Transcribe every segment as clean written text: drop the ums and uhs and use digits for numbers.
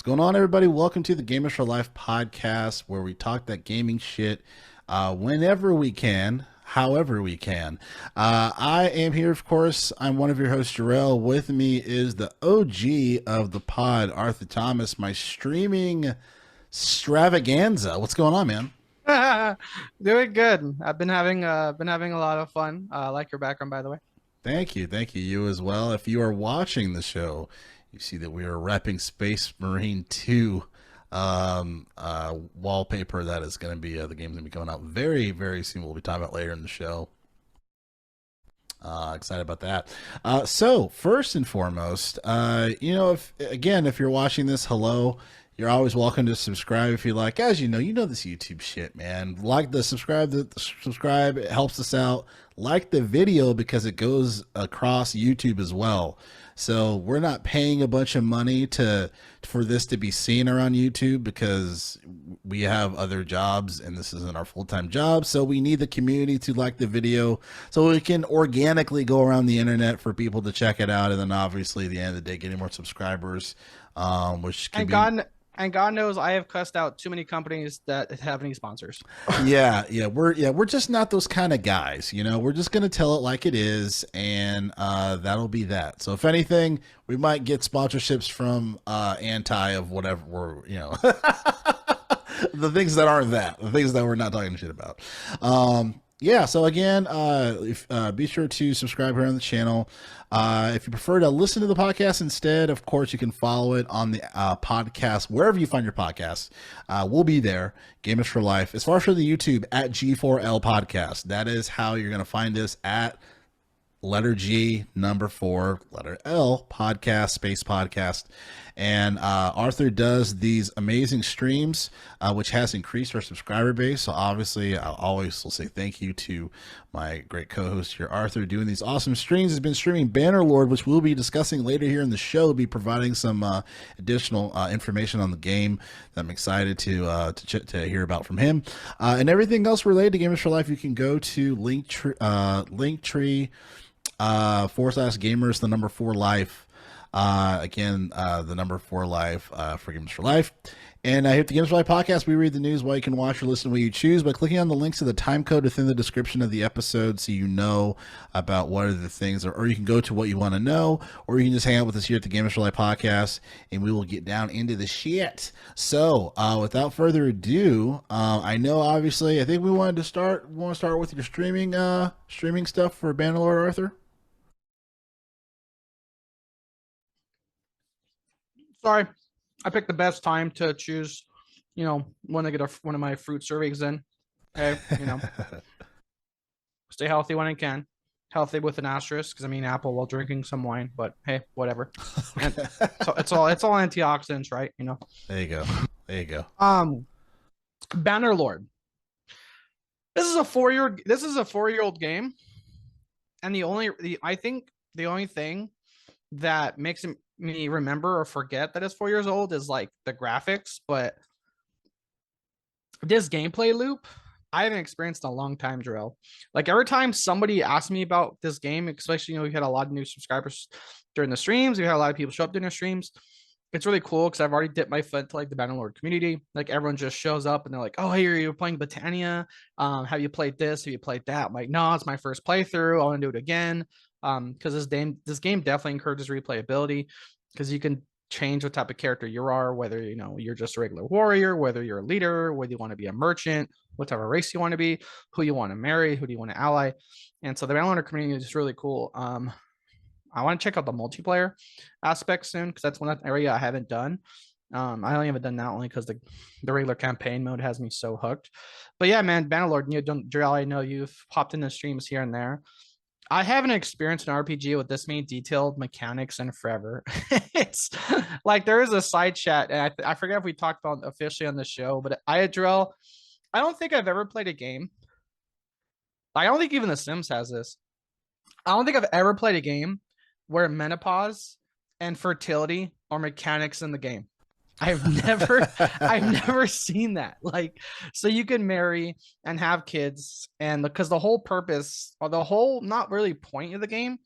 going on, everybody? Welcome to the Gamers for Life podcast, where we talk that gaming shit whenever we can, however we can. I am here, of course. I'm one of your hosts, Jarrell. With me is the OG of the pod, Arthur Thomas, my streaming extravaganza. What's going on, man? Doing good. I've been having a lot of fun. I like your background, by the way. Thank you. Thank you. You as well. If you are watching the show, you see that we are wrapping Space Marine 2 wallpaper. That is going to be, the game's going to be coming out very, very soon. We'll be talking about later in the show. Excited about that. So first and foremost, if you're watching this, hello. You're always welcome to subscribe if you like. As you know this YouTube shit, man. Like the subscribe. It helps us out. Like the video because it goes across YouTube as well. So we're not paying a bunch of money for this to be seen around YouTube because we have other jobs and this isn't our full-time job. So we need the community to like the video so we can organically go around the internet for people to check it out. And then obviously at the end of the day, getting more subscribers, which can And be God knows I have cussed out too many companies that have any sponsors. we're just not those kind of guys. We're just gonna tell it like it is, and that'll be that. So if anything, we might get sponsorships from anti of whatever the things that aren't the things that we're not talking shit about. So again, be sure to subscribe here on the channel. If you prefer to listen to the podcast instead, of course, you can follow it on the podcast, wherever you find your podcasts. We'll be there, Gamers for Life. As far as for the YouTube, at G4L Podcast. That is how you're going to find us at letter G, number 4, letter L, podcast, space podcast. And Arthur does these amazing streams, which has increased our subscriber base. So obviously, I always will say thank you to my great co-host here, Arthur, doing these awesome streams. He's been streaming Bannerlord, which we'll be discussing later here in the show. We'll be providing some additional information on the game that I'm excited to hear about from him. And everything else related to Gamers for Life, you can go to Linktree /gamers, the number 4 life. The number 4 life for Gamers for Life. And here at the Gamers for Life podcast, we read the news while you can watch or listen when you choose by clicking on the links to the time code within the description of the episode so you know about what are the things, or you can go to what you want to know, or you can just hang out with us here at the Gamers for Life podcast and we will get down into the shit. So without further ado, I know obviously I think we want to start with your streaming stuff for Bannerlord, Arthur. Sorry, I picked the best time to choose. When I get one of my fruit servings in. Hey, stay healthy when I can. Healthy with an asterisk, because I mean apple while drinking some wine. But hey, whatever. And so it's all antioxidants, right? There you go. There you go. Bannerlord. This is a 4-year-old game, and I think the only thing that makes me remember or forget that it's 4 years old is like the graphics, but this gameplay loop I haven't experienced in a long time, Jarrell. Like every time somebody asks me about this game, especially we had a lot of new subscribers during the streams, we had a lot of people show up during the streams. It's really cool because I've already dipped my foot to like the Bannerlord community. Like everyone just shows up and they're like, "Oh, hey, you're playing Botania. Have you played this? Have you played that?" I'm like, "No, it's my first playthrough. I want to do it again." Because this game definitely encourages replayability because you can change what type of character you are, whether you're just a regular warrior, whether you're a leader, whether you want to be a merchant, what type of race you want to be, who you want to marry, who do you want to ally. And so the Bannerlord community is just really cool. I want to check out the multiplayer aspect soon because that's one area I haven't done. I only haven't done that only because the regular campaign mode has me so hooked. But yeah, man, Bannerlord, Jarrell, I know you've popped into streams here and there. I haven't experienced an RPG with this many detailed mechanics in forever. It's like there is a side chat, and I forget if we talked about it officially on the show, but Jarrell, I don't think I've ever played a game. I don't think even The Sims has this. I don't think I've ever played a game where menopause and fertility are mechanics in the game. I've never seen that. Like, so you can marry and have kids, and because the whole purpose or the whole not really point of the game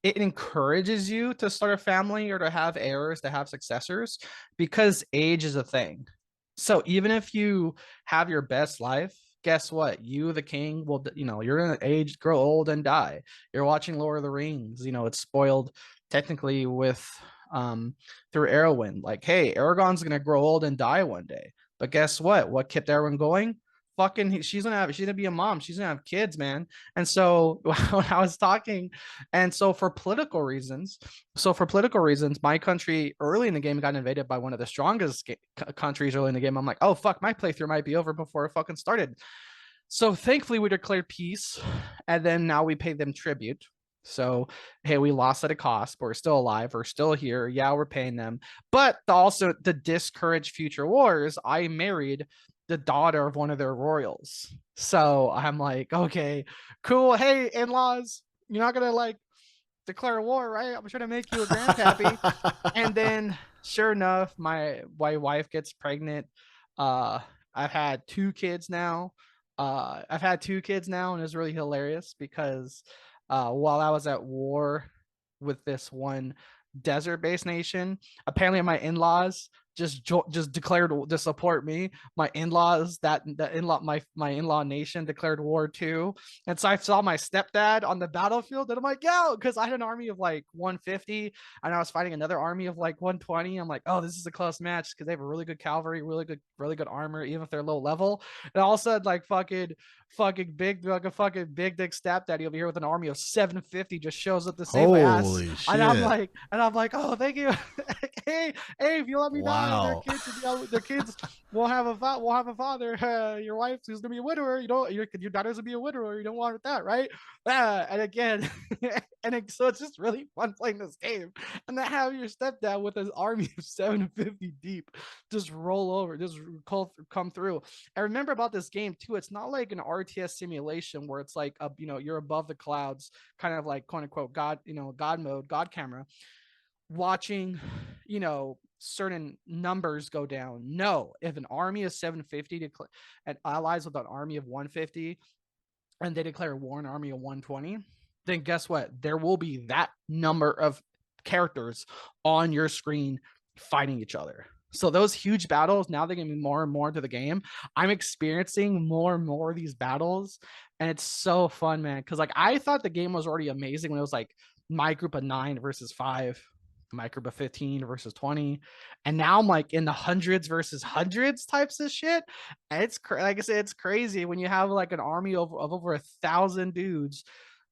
it encourages you to start a family or to have heirs, to have successors, because age is a thing. So even if you have your best life, guess what? You, the king, will, you're gonna age, grow old, and die. You're watching Lord of the Rings. It's spoiled technically with through Arwen. Like, hey, Aragorn's gonna grow old and die one day. But guess what? What kept Arwen going? Fucking, she's gonna be a mom. She's gonna have kids, man. And so when I was talking, and so for political reasons, my country early in the game got invaded by one of the strongest countries early in the game. I'm like, oh fuck, my playthrough might be over before it fucking started. So thankfully we declared peace, and then now we pay them tribute. So hey, we lost at a cost, but we're still alive. We're still here. Yeah, we're paying them. But also to discourage future wars, I married the daughter of one of their royals. So I'm like, okay, cool. Hey, in-laws, you're not gonna like declare war, right? I'm trying to make you a grandpappy. And then sure enough, my wife gets pregnant. Uh I've had two kids now. And it's really hilarious because while I was at war with this one desert-based nation, apparently my in-laws just declared to support me. My in-laws, my in-law nation declared war too. And so I saw my stepdad on the battlefield, and I'm like, yo, because I had an army of like 150 and I was fighting another army of like 120. I'm like, oh, this is a close match because they have a really good cavalry, really good armor, even if they're low level. And all of a sudden, like fucking big, like a fucking big dick stepdaddy over here with an army of 750 just shows up to save my ass. Holy shit. And I'm like, oh, thank you. hey, if you let me die, Wow. their kids will have a father. Your wife who's gonna be a widower. Your daughter's gonna be a widower. You don't want that, right? And again, so it's just really fun playing this game, and then have your stepdad with his army of 750 deep just roll over, just come through. And remember about this game too, it's not like an RTS simulation where it's like you're above the clouds, kind of like quote unquote God, God mode, God camera, watching certain numbers go down. No, if an army of 750 and allies with an army of 150 and they declare war an army of 120, then guess what? There will be that number of characters on your screen fighting each other. So those huge battles, now they're getting more and more into the game. I'm experiencing more and more of these battles, and it's so fun, man. Because like I thought the game was already amazing when it was like my group of 9 versus 5, my group of 15 versus 20, and now I'm like in the hundreds versus hundreds types of shit. And it's like I said, it's crazy when you have like an army of over 1,000 dudes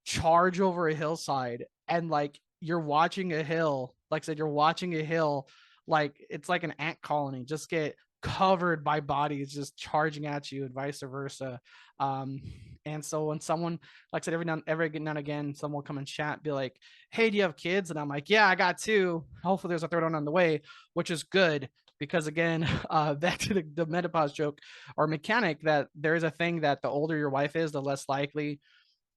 charge over a hillside, and like you're watching a hill, like I said, you're watching a hill, like it's like an ant colony just get covered by bodies just charging at you, and vice versa. And so when someone, like I said, every now and again, someone will come and chat, be like, hey, do you have kids? And I'm like, yeah, I got 2. Hopefully there's a third one on the way, which is good. Because again, back to the menopause joke or mechanic, that there is a thing that the older your wife is, the less likely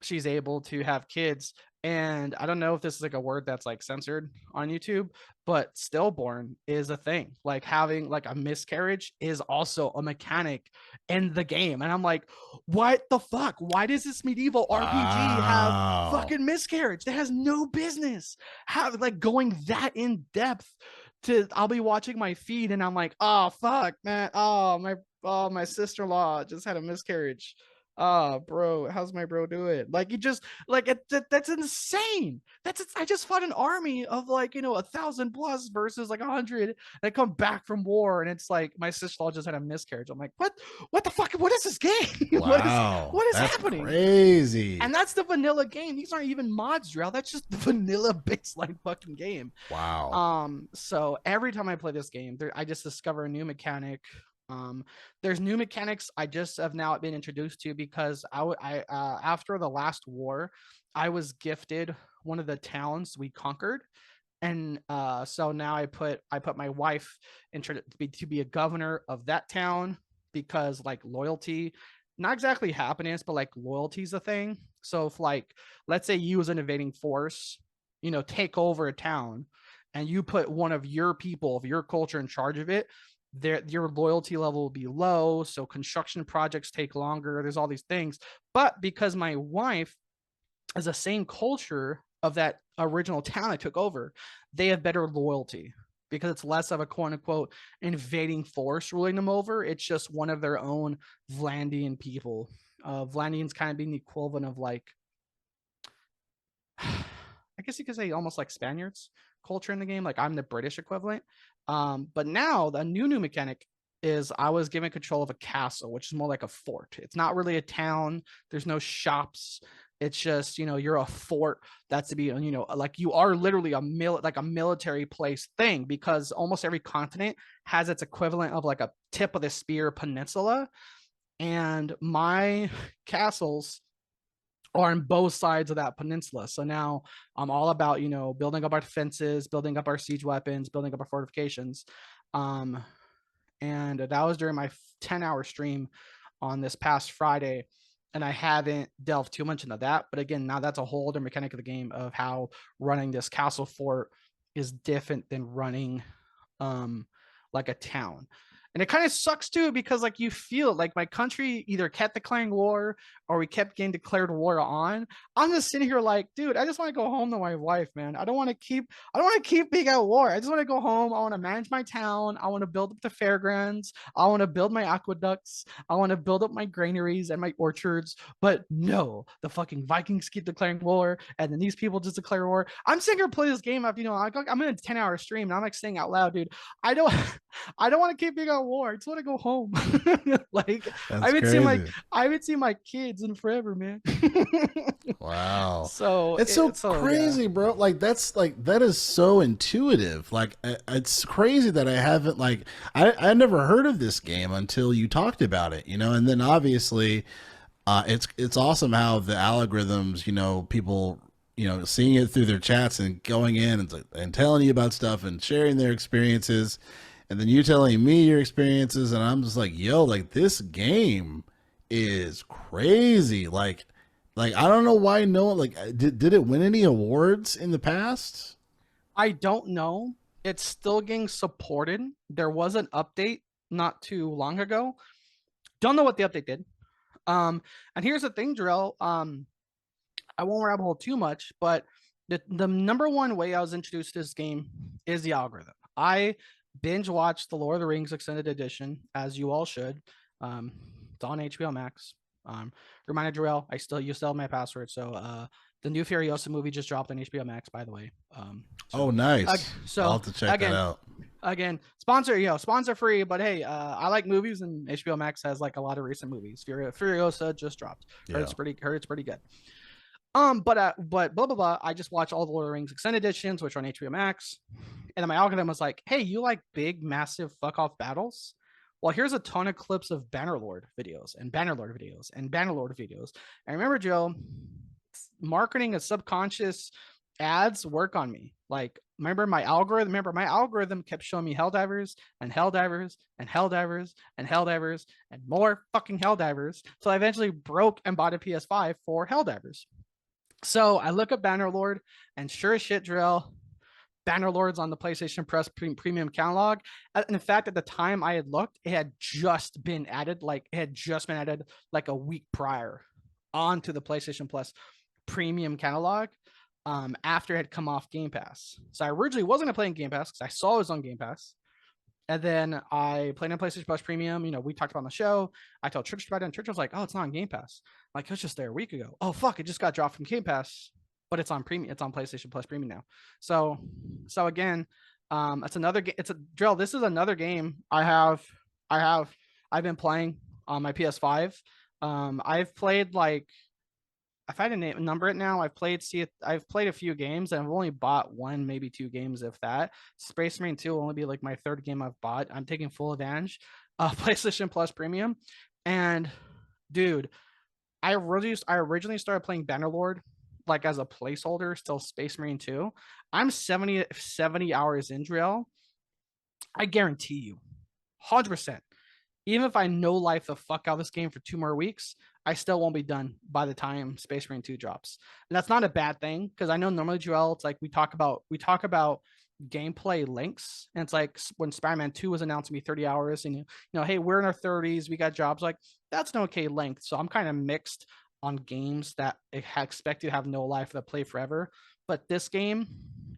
she's able to have kids. And I don't know if this is like a word that's like censored on YouTube, but stillborn is a thing. Like having like a miscarriage is also a mechanic in the game. And I'm like, what the fuck? Why does this medieval RPG have fucking miscarriage? That has no business have like going that in depth. I'll be watching my feed and I'm like, oh fuck, man. My sister-in-law just had a miscarriage. Bro, how's my bro doing? Like you just like that's insane. I just fought an army of like 1,000 plus versus like 100 that come back from war, and it's like my sister-in-law just had a miscarriage. I'm like, what the fuck? What is this game? Wow. what is that's happening? Crazy. And that's the vanilla game. These aren't even mods, Drell. That's just the vanilla baseline fucking game. Wow. So every time I play this game, I just discover a new mechanic. There's new mechanics I just have now been introduced to because I after the last war, I was gifted one of the towns we conquered, and so now I put my wife to be a governor of that town because like loyalty, not exactly happiness, but like loyalty is a thing. So if like let's say you as an invading force, take over a town, and you put one of your people of your culture in charge of it, your loyalty level will be low, so construction projects take longer. There's all these things, but because my wife is the same culture of that original town I took over, they have better loyalty because it's less of a quote unquote invading force ruling them over. It's just one of their own Vlandian people. Vlandians kind of being the equivalent of like, I guess you could say almost like Spaniards culture in the game. Like I'm the British equivalent. But now the new mechanic is I was given control of a castle, which is more like a fort. It's not really a town. There's no shops. It's just, you're a fort that's to be, like you are literally like a military place thing, because almost every continent has its equivalent of like a tip of the spear peninsula. And my castles are on both sides of that peninsula. So now I'm all about, building up our defenses, building up our siege weapons, building up our fortifications. And that was during my 10-hour stream on this past Friday. And I haven't delved too much into that. But again, now that's a whole other mechanic of the game of how running this castle fort is different than running like a town. And it kind of sucks too, because like you feel like my country either kept declaring war or we kept getting declared war on. I'm just sitting here like, dude, I just want to go home to my wife, man. I don't want to keep being at war. I just want to go home. I want to manage my town. I want to build up the fairgrounds. I want to build my aqueducts. I want to build up my granaries and my orchards. But no, the fucking Vikings keep declaring war, and then these people just declare war. I'm sitting here play this game after, I'm in a 10-hour stream and I'm like saying out loud, dude, I don't want to keep being at war. I just want to go home. Like That's crazy. I haven't seen my kids in forever, man. Wow. So It's so crazy, yeah. bro. Like that is so intuitive. Like it's crazy that I haven't I never heard of this game until you talked about it, and then obviously it's awesome how the algorithms, people, seeing it through their chats and going in and telling you about stuff and sharing their experiences, and then you telling me your experiences, and I'm just like, yo, like this game is crazy. Like I don't know why no one did it win any awards in the past? I don't know. It's still getting supported. There was an update not too long ago. Don't know what the update did. And here's the thing, Drill. I won't rabbit hole too much, but the number one way I was introduced to this game is the algorithm. I binge watched the Lord of the Rings extended edition, as you all should. It's on HBO Max. Reminder, Drill, you still have my password. So the new Furiosa movie just dropped on HBO Max, by the way. Oh, nice. So I'll have to check that out. Again, sponsor free, but hey, I like movies, and HBO Max has like a lot of recent movies. Furiosa just dropped. Heard it's pretty good. But blah blah blah. I just watched all the Lord of the Rings extended editions, which are on HBO Max, and then my algorithm was like, "Hey, you like big, massive fuck off battles? Well, here's a ton of clips of Bannerlord videos and Bannerlord videos and Bannerlord videos." And remember, Joe, marketing and subconscious ads work on me. Like, remember my algorithm kept showing me Helldivers and Helldivers and Helldivers and Helldivers and more fucking Helldivers. So I eventually broke and bought a PS5 for Helldivers. So I look at Bannerlord, and sure as shit, Drill, Bannerlord's on the PlayStation Plus premium catalog. In fact, at the time I had looked, it had just been added like a week prior onto the PlayStation Plus premium catalog, after it had come off Game Pass. So I originally wasn't gonna play in Game Pass because I saw it was on Game Pass. And then I played on PlayStation Plus Premium. We talked about on the show. I told Church about it, and Church was like, "Oh, it's not on Game Pass." Like, it was just there a week ago. Oh fuck, it just got dropped from Game Pass, but it's on premium. It's on PlayStation Plus Premium now. So again, it's another game. It's a Drill. This is another game I've been playing on my PS5. I've played like, if I had to number it now, I've played a few games, and I've only bought one, maybe two games, if that. Space Marine 2 will only be like my third game I've bought. I'm taking full advantage of PlayStation Plus Premium. And dude, I originally started playing Bannerlord like as a placeholder, still Space Marine 2. I'm 70 hours in, Drill. I guarantee you, 100%. Even if I no life the fuck out of this game for 2 more weeks, I still won't be done by the time Space Marine 2 drops. And that's not a bad thing, because I know normally, Joel, it's like we talk about gameplay lengths, and it's like when Spider-Man 2 was announced to be 30 hours, and hey, we're in our 30s, we got jobs, like that's an okay length. So I'm kind of mixed on games that expect you to have no life that play forever But this game,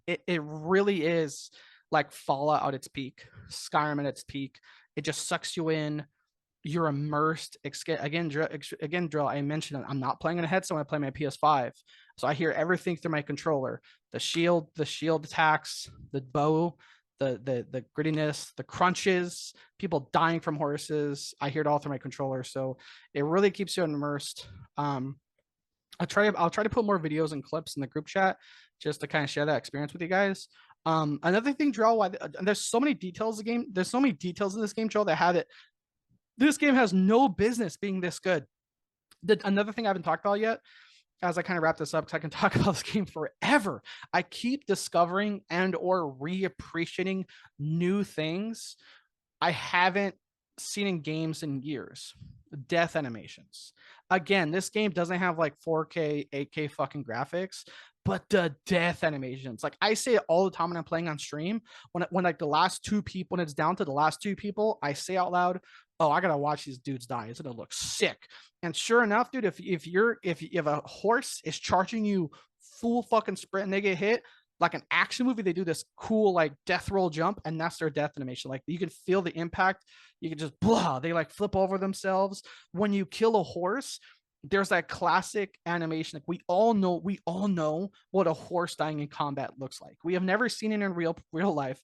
it really is like Fallout at its peak, Skyrim at its peak. It just sucks you in. You're immersed. Again, Drill. I mentioned I'm not playing on a headset when I play my PS5, so I hear everything through my controller. The shield attacks, the bow, the grittiness, the crunches, people dying from horses. I hear it all through my controller, so it really keeps you immersed. I'll try to put more videos and clips in the group chat just to kind of share that experience with you guys. Another thing, Joel, why there's so many details in the game. There's so many details in this game, Joel, that have it. This game has no business being this good. Another thing I haven't talked about yet, as I kind of wrap this up, because I can talk about this game forever. I keep discovering and or reappreciating new things I haven't seen in games in years. Death animations. Again, this game doesn't have like 4K, 8K fucking graphics, but the death animations. Like I say it all the time when I'm playing on stream. When like the last two people, when it's down to the last two people, I say out loud, "Oh, I gotta watch these dudes die. It's gonna look sick." And sure enough, dude, if you have a horse is charging you full fucking sprint and they get hit, like an action movie, they do this cool like death roll jump, and that's their death animation. Like you can feel the impact. You can just blah, they like flip over themselves. When you kill a horse, there's that classic animation. Like we all know what a horse dying in combat looks like. We have never seen it in real life,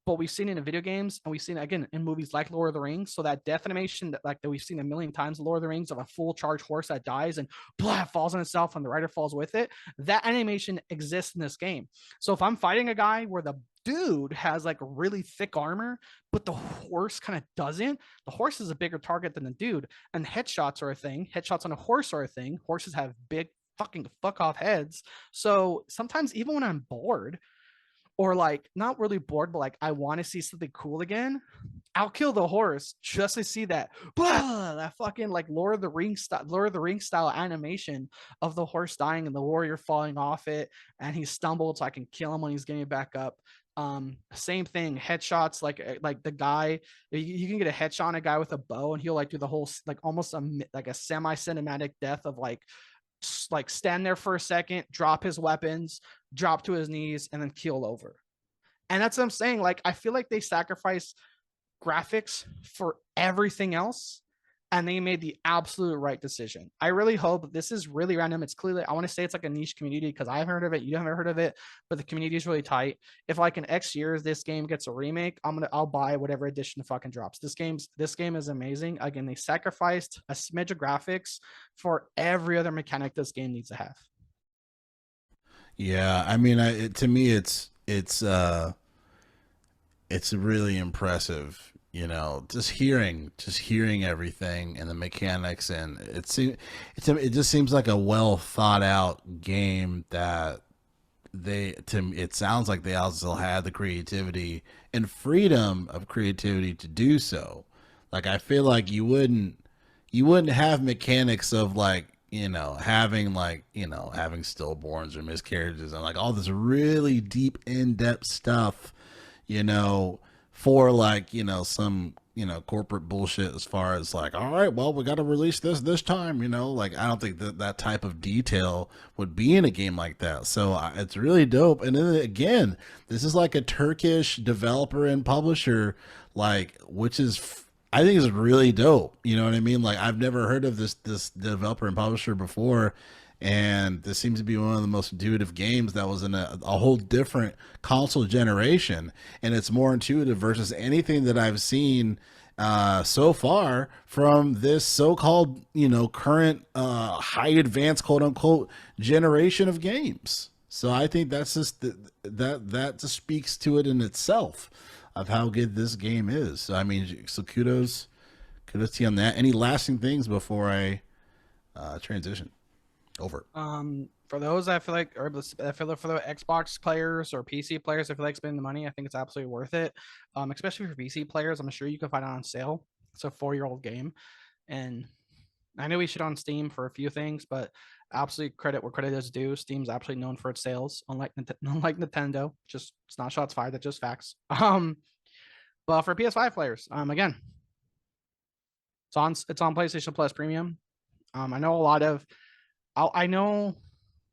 but we've seen it in video games, and we've seen it again in movies like Lord of the Rings. So that death animation that we've seen a million times in Lord of the Rings of a full charge horse that dies and blah falls on itself and the rider falls with it. That animation exists in this game. So if I'm fighting a guy where the dude has like really thick armor, but the horse kind of doesn't, the horse is a bigger target than the dude, and headshots are a thing. Headshots on a horse are a thing. Horses have big fucking fuck off heads. So sometimes even when I'm bored, or like not really bored, but like I want to see something cool again, I'll kill the horse just to see that blah, that fucking like Lord of the Rings style animation of the horse dying and the warrior falling off it, and he stumbled so I can kill him when he's getting back up. Same thing, headshots, like the guy, you can get a headshot on a guy with a bow and he'll like do the whole like almost like a semi cinematic death of like stand there for a second, drop his weapons, drop to his knees, and then keel over. And that's what I'm saying. Like, I feel like they sacrificed graphics for everything else, and they made the absolute right decision. I really hope this is really random. It's clearly, I want to say it's like a niche community because I haven't heard of it. You haven't heard of it, but the community is really tight. If like in X years this game gets a remake, I'll buy whatever edition fucking drops. This game is amazing. Again, they sacrificed a smidge of graphics for every other mechanic this game needs to have. Yeah, I mean, to me, it's really impressive. Just hearing everything and the mechanics, and it just seems like a well thought out game that it sounds like they also had the creativity and freedom of creativity to do so. Like I feel like you wouldn't have mechanics of like having stillborns or miscarriages and like all this really deep in-depth stuff, you know, for like some corporate bullshit as far as like, all right, well, we got to release this time, like I don't think that type of detail would be in a game like that. So it's really dope. And then again, this is like a Turkish developer and publisher, like, which is I think is really dope. You know what I mean? Like I've never heard of this developer and publisher before, and this seems to be one of the most intuitive games that was in a whole different console generation, and it's more intuitive versus anything that I've seen so far from this so-called current high advanced quote unquote generation of games. So I think that's just that just speaks to it in itself of how good this game is. So I mean, so kudos to you on that. Any lasting things before I transition over? For those I feel like, or I feel like for the Xbox players or PC players, I feel like spending the money, I think it's absolutely worth it. Especially for PC players, I'm sure you can find it on sale. It's a 4-year-old game, and I know we shit on Steam for a few things, but absolutely credit where credit is due. Steam's absolutely known for its sales, unlike Nintendo. Just it's not shots fired, that's just facts. But for PS5 players, again, it's on PlayStation Plus Premium. I know a lot of, I know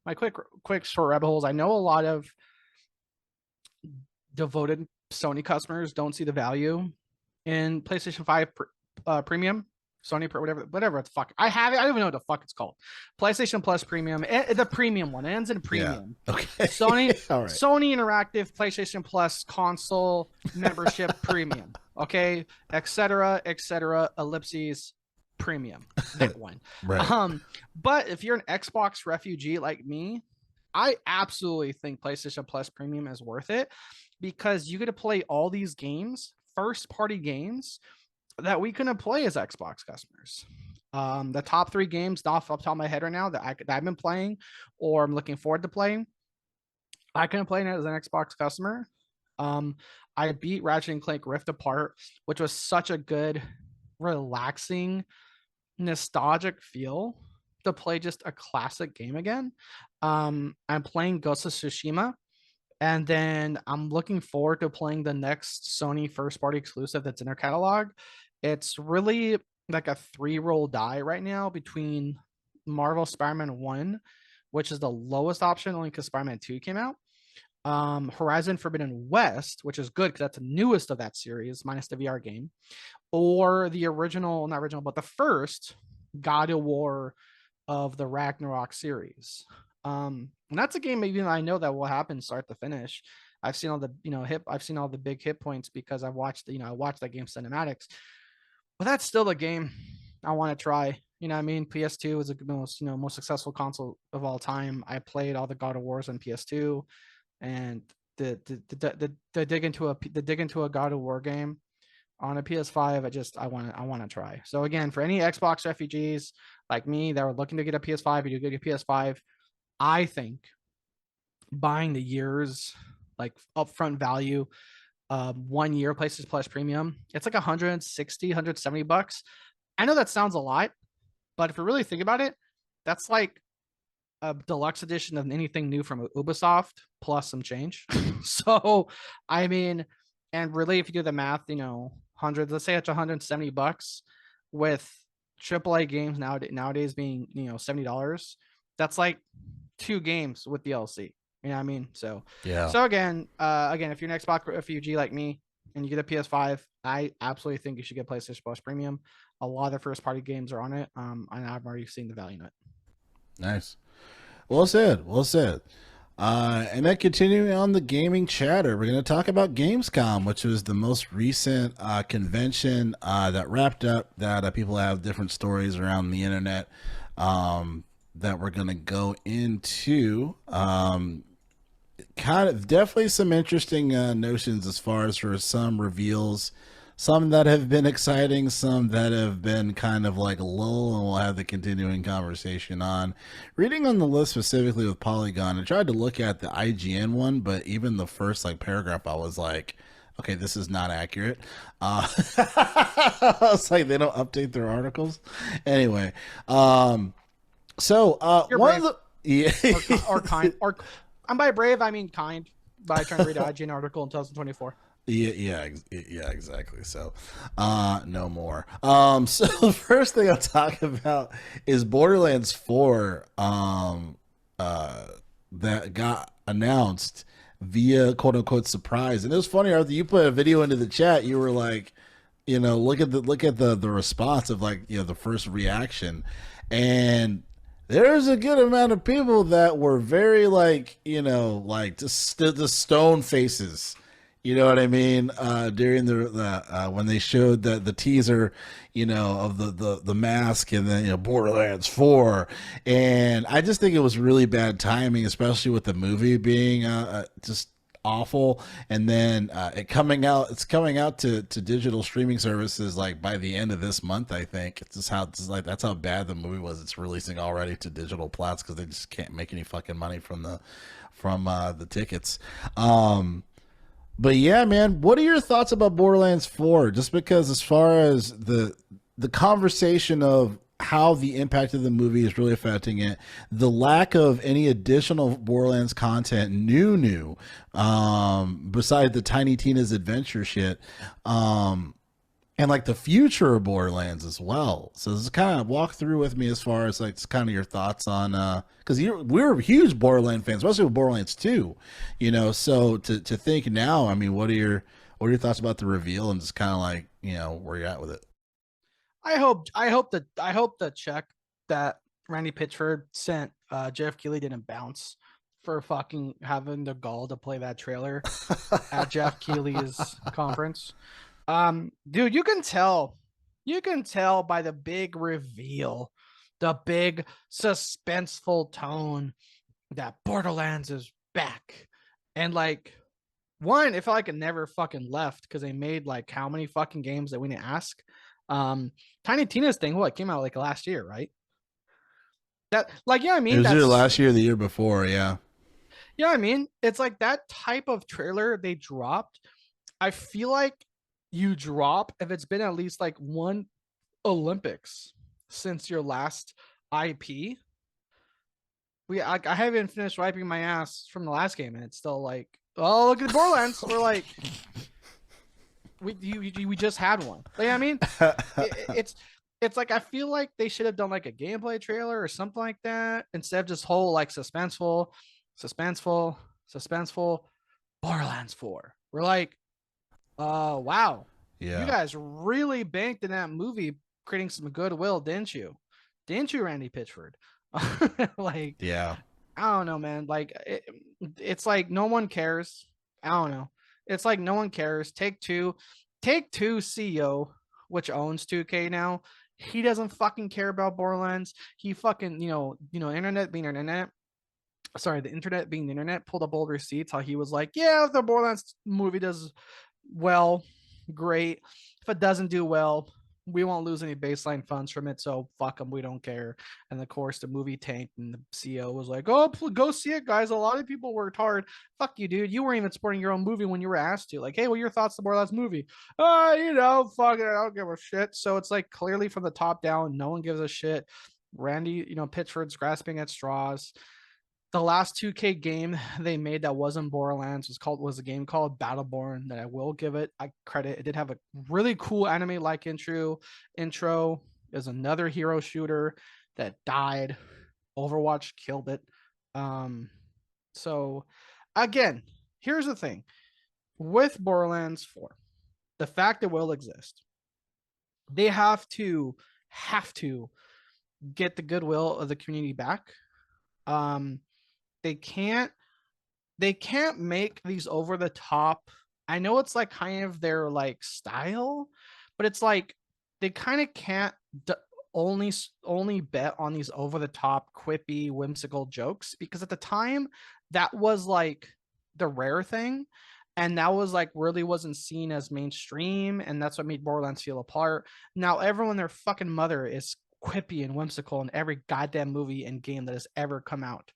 my quick short rabbit holes. I know a lot of devoted Sony customers don't see the value in PlayStation 5 Premium, Sony whatever the fuck. I have it. I don't even know what the fuck it's called. PlayStation Plus Premium, the premium one. It ends in premium. Yeah. Okay. Sony All right. Sony Interactive PlayStation Plus console membership premium. Okay, etc. Ellipses premium. That one. Right. But if you're an Xbox refugee like me, I absolutely think PlayStation Plus Premium is worth it because you get to play all these games, first party games that we couldn't play as Xbox customers. The top 3 games off the top of my head right now that I've been playing or I'm looking forward to playing, I couldn't play it as an Xbox customer. I beat Ratchet and Clank Rift Apart, which was such a good, relaxing, nostalgic feel to play just a classic game again. I'm playing Ghost of Tsushima, and then I'm looking forward to playing the next Sony first party exclusive that's in their catalog. It's really like a 3-roll die right now between Marvel Spider-Man 1, which is the lowest option only because Spider-Man 2 came out. Horizon Forbidden West, which is good because that's the newest of that series, minus the VR game, or the original, not original, but the first God of War of the Ragnarok series. And that's a game even I know that will happen start to finish. I've seen all the I've seen all the big hit points because I've watched I watched that game cinematics. But that's still the game I want to try. You know what I mean? PS2 is the most successful console of all time. I played all the God of Wars on PS2, and the dig into a God of War game on a PS5, I want to try. So again, for any Xbox refugees like me that are looking to get a PS5, you get a PS5. I think buying the year's like upfront value, 1 year PlayStation Plus Premium, it's like 160, 170 bucks. I know that sounds a lot, but if you really think about it, that's like a deluxe edition of anything new from Ubisoft plus some change. So, I mean, and really, if you do the math, let's say it's 170 bucks with AAA games nowadays being, $70. That's like 2 games with DLC. You know what I mean? So, Yeah. So again, if you're an Xbox refugee like me and you get a PS5, I absolutely think you should get PlayStation Plus Premium. A lot of the first party games are on it. And I've already seen the value in it. Nice. Well said. Well said. And then continuing on the gaming chatter, we're going to talk about Gamescom, which was the most recent convention that wrapped up. That people have different stories around the internet that we're going to go into. Kind of definitely some interesting notions as far as for some reveals. Some that have been exciting, some that have been kind of like lull, and we'll have the continuing conversation on. Reading on the list specifically with Polygon, I tried to look at the IGN one, but even the first like paragraph, I was like, okay, this is not accurate. I was like, they don't update their articles. Anyway, so You're one brave. of the or kind, or I'm by brave, I mean kind, by trying to read an IGN article in 2024. Yeah, exactly. So, no more. So the first thing I'll talk about is Borderlands 4, that got announced via quote unquote surprise. And it was funny, Arthur, you put a video into the chat, you were like, look at the response of like, the first reaction. And there's a good amount of people that were very like, like just the stone faces. You know what I mean? During the when they showed the teaser, of the mask, and then Borderlands 4, and I just think it was really bad timing, especially with the movie being just awful, and then it's coming out to digital streaming services like by the end of this month. I think it's just that's how bad the movie was. It's releasing already to digital plats because they just can't make any fucking money from the tickets. But yeah, man, what are your thoughts about Borderlands 4? Just because as far as the conversation of how the impact of the movie is really affecting it, the lack of any additional Borderlands content, besides the Tiny Tina's Adventure shit, and and like the future of Borderlands as well. So just kind of walk through with me as far as like kind of your thoughts on because we're huge Borderland fans, especially with Borderlands 2, you know. So to think now, I mean, what are your thoughts about the reveal and just kind of like where you're at with it? I hope the check that Randy Pitchford sent Jeff Keighley didn't bounce for fucking having the gall to play that trailer at Jeff Keighley's conference. Dude, you can tell by the big reveal, the big suspenseful tone that Borderlands is back. And like one, it felt like it never fucking left because they made like how many fucking games that we didn't ask. Tiny Tina's thing, what came out like last year, right? That like yeah, I It mean was either that's last year or the year before, yeah. yeah, I mean it's like that type of trailer they dropped. I feel like you drop if it's been at least like one Olympics since your last IP. I haven't finished wiping my ass from the last game, and it's still like, oh look at the Borderlands. We're like, we just had one. Like, I mean, it's like I feel like they should have done like a gameplay trailer or something like that instead of just whole like suspenseful, suspenseful Borderlands 4. We're like, wow, you Yeah. guys really banked in that movie, creating some goodwill, didn't you? Didn't you, Randy Pitchford? Like, Yeah. I don't know, man. Like, it's like no one cares. I don't know. It's like no one cares. Take two CEO, which owns 2K now. He doesn't fucking care about Borderlands. He fucking, internet being internet. Sorry, the internet being the internet pulled up old receipts. How he was like, yeah, if the Borderlands movie does well, great. If it doesn't do well, we won't lose any baseline funds from it, so fuck them, we don't care. And of course, the movie tanked, and the CEO was like, "Oh, go see it, guys. A lot of people worked hard. Fuck you, dude. You weren't even supporting your own movie when you were asked to. Like, hey, what are your thoughts on the Borderlands movie? Fuck it, I don't give a shit." So it's like clearly from the top down, no one gives a shit. Randy, Pitchford's grasping at straws. The last 2K game they made that wasn't Borderlands was a game called Battleborn that I will give it credit. It did have a really cool anime like intro. Is another hero shooter that died. Overwatch killed it. So again, here's the thing with Borderlands 4, the fact it will exist, they have to get the goodwill of the community back. Um, they can't they can't make these over the top. I know it's like kind of their like style, but it's like they kind of can't d- only bet on these over the top quippy whimsical jokes because at the time that was like the rare thing, and that was like really wasn't seen as mainstream, and that's what made Borderlands feel apart. Now everyone their fucking mother is quippy and whimsical in every goddamn movie and game that has ever come out.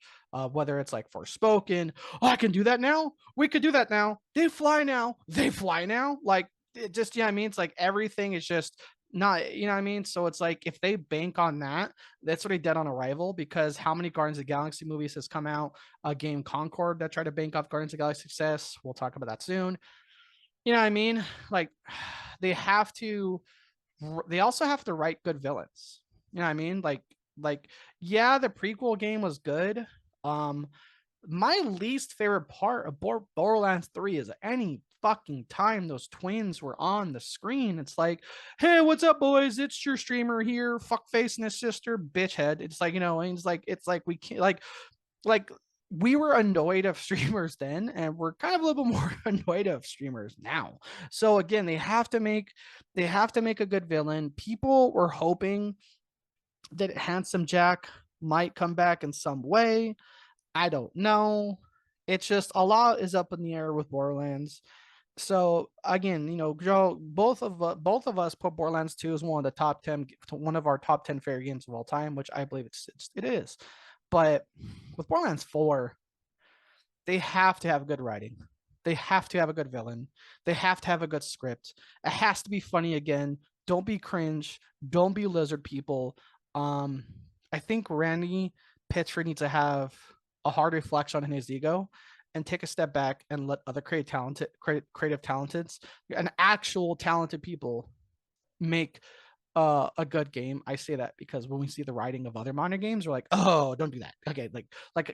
Whether it's like Forspoken, oh, I can do that now. We could do that now. They fly now. They fly now. Like it just, I mean, it's like everything is just not, what I mean? So it's like if they bank on that, that's already dead on arrival because how many Guardians of the Galaxy movies has come out? A game Concord that tried to bank off Guardians of the Galaxy success. We'll talk about that soon. You know what I mean? Like they have to, they also have to write good villains. You know what I mean? Like yeah, the prequel game was good. Um, my least favorite part of Borderlands 3 is any fucking time those twins were on the screen. It's like, hey, what's up, boys? It's your streamer here, fuckface and his sister, bitch head. It's like, and it's like we can't like we were annoyed of streamers then, and we're kind of a little bit more annoyed of streamers now. So again, they have to make a good villain. People were hoping that Handsome Jack might come back in some way. I don't know. It's just a lot is up in the air with Borderlands. So again, Joe, both of us put Borderlands 2 as one of the top 10, one of our top 10 favorite games of all time, which I believe it is. But with Borderlands 4, they have to have good writing. They have to have a good villain. They have to have a good script. It has to be funny again. Don't be cringe. Don't be lizard people. Um, I think Randy Pitchford needs to have a hard reflection on his ego and take a step back and let other creative talents and actual talented people make a good game. I say that because when we see the writing of other modern games, we're like, oh, don't do that. Okay, like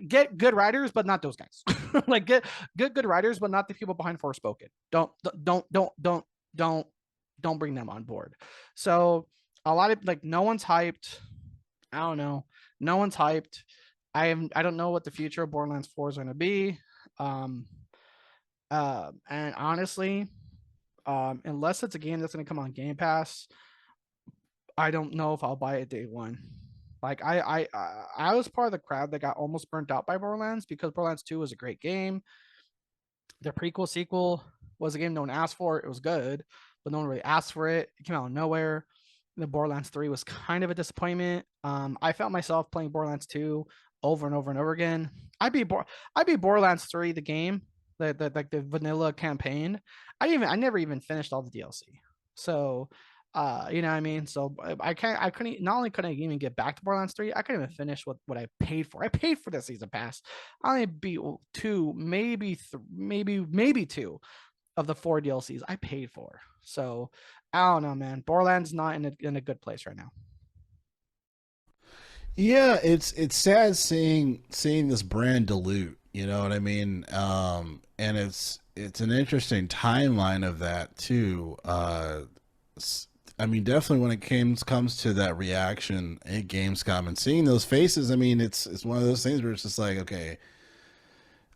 get good writers, but not those guys. Like get good writers, but not the people behind Forspoken. Don't don't bring them on board. So a lot of like no one's hyped. I don't know. No one's hyped. I don't know what the future of Borderlands 4 is going to be. Um and honestly, unless it's a game that's going to come on Game Pass, I don't know if I'll buy it day one. Like I was part of the crowd that got almost burnt out by Borderlands because Borderlands 2 was a great game. The prequel sequel was a game no one asked for. It was good, but no one really asked for it. It came out of nowhere. The Borderlands 3 was kind of a disappointment. I felt myself playing Borderlands 2 over and over and over again. I beat Borderlands 3, the game, the vanilla campaign. I never even finished all the DLC. So you know what I mean? So I couldn't, not only couldn't I even get back to Borderlands 3, I couldn't even finish what I paid for. I paid for the season pass. I only beat two, maybe two of the 4 DLCs I paid for. So I don't know, man. Borderlands not in a good place right now. Yeah, it's sad seeing this brand dilute. You know what I mean? And it's an interesting timeline of that too. I mean, definitely when it comes to that reaction at Gamescom and seeing those faces, I mean, it's one of those things where it's just like, okay,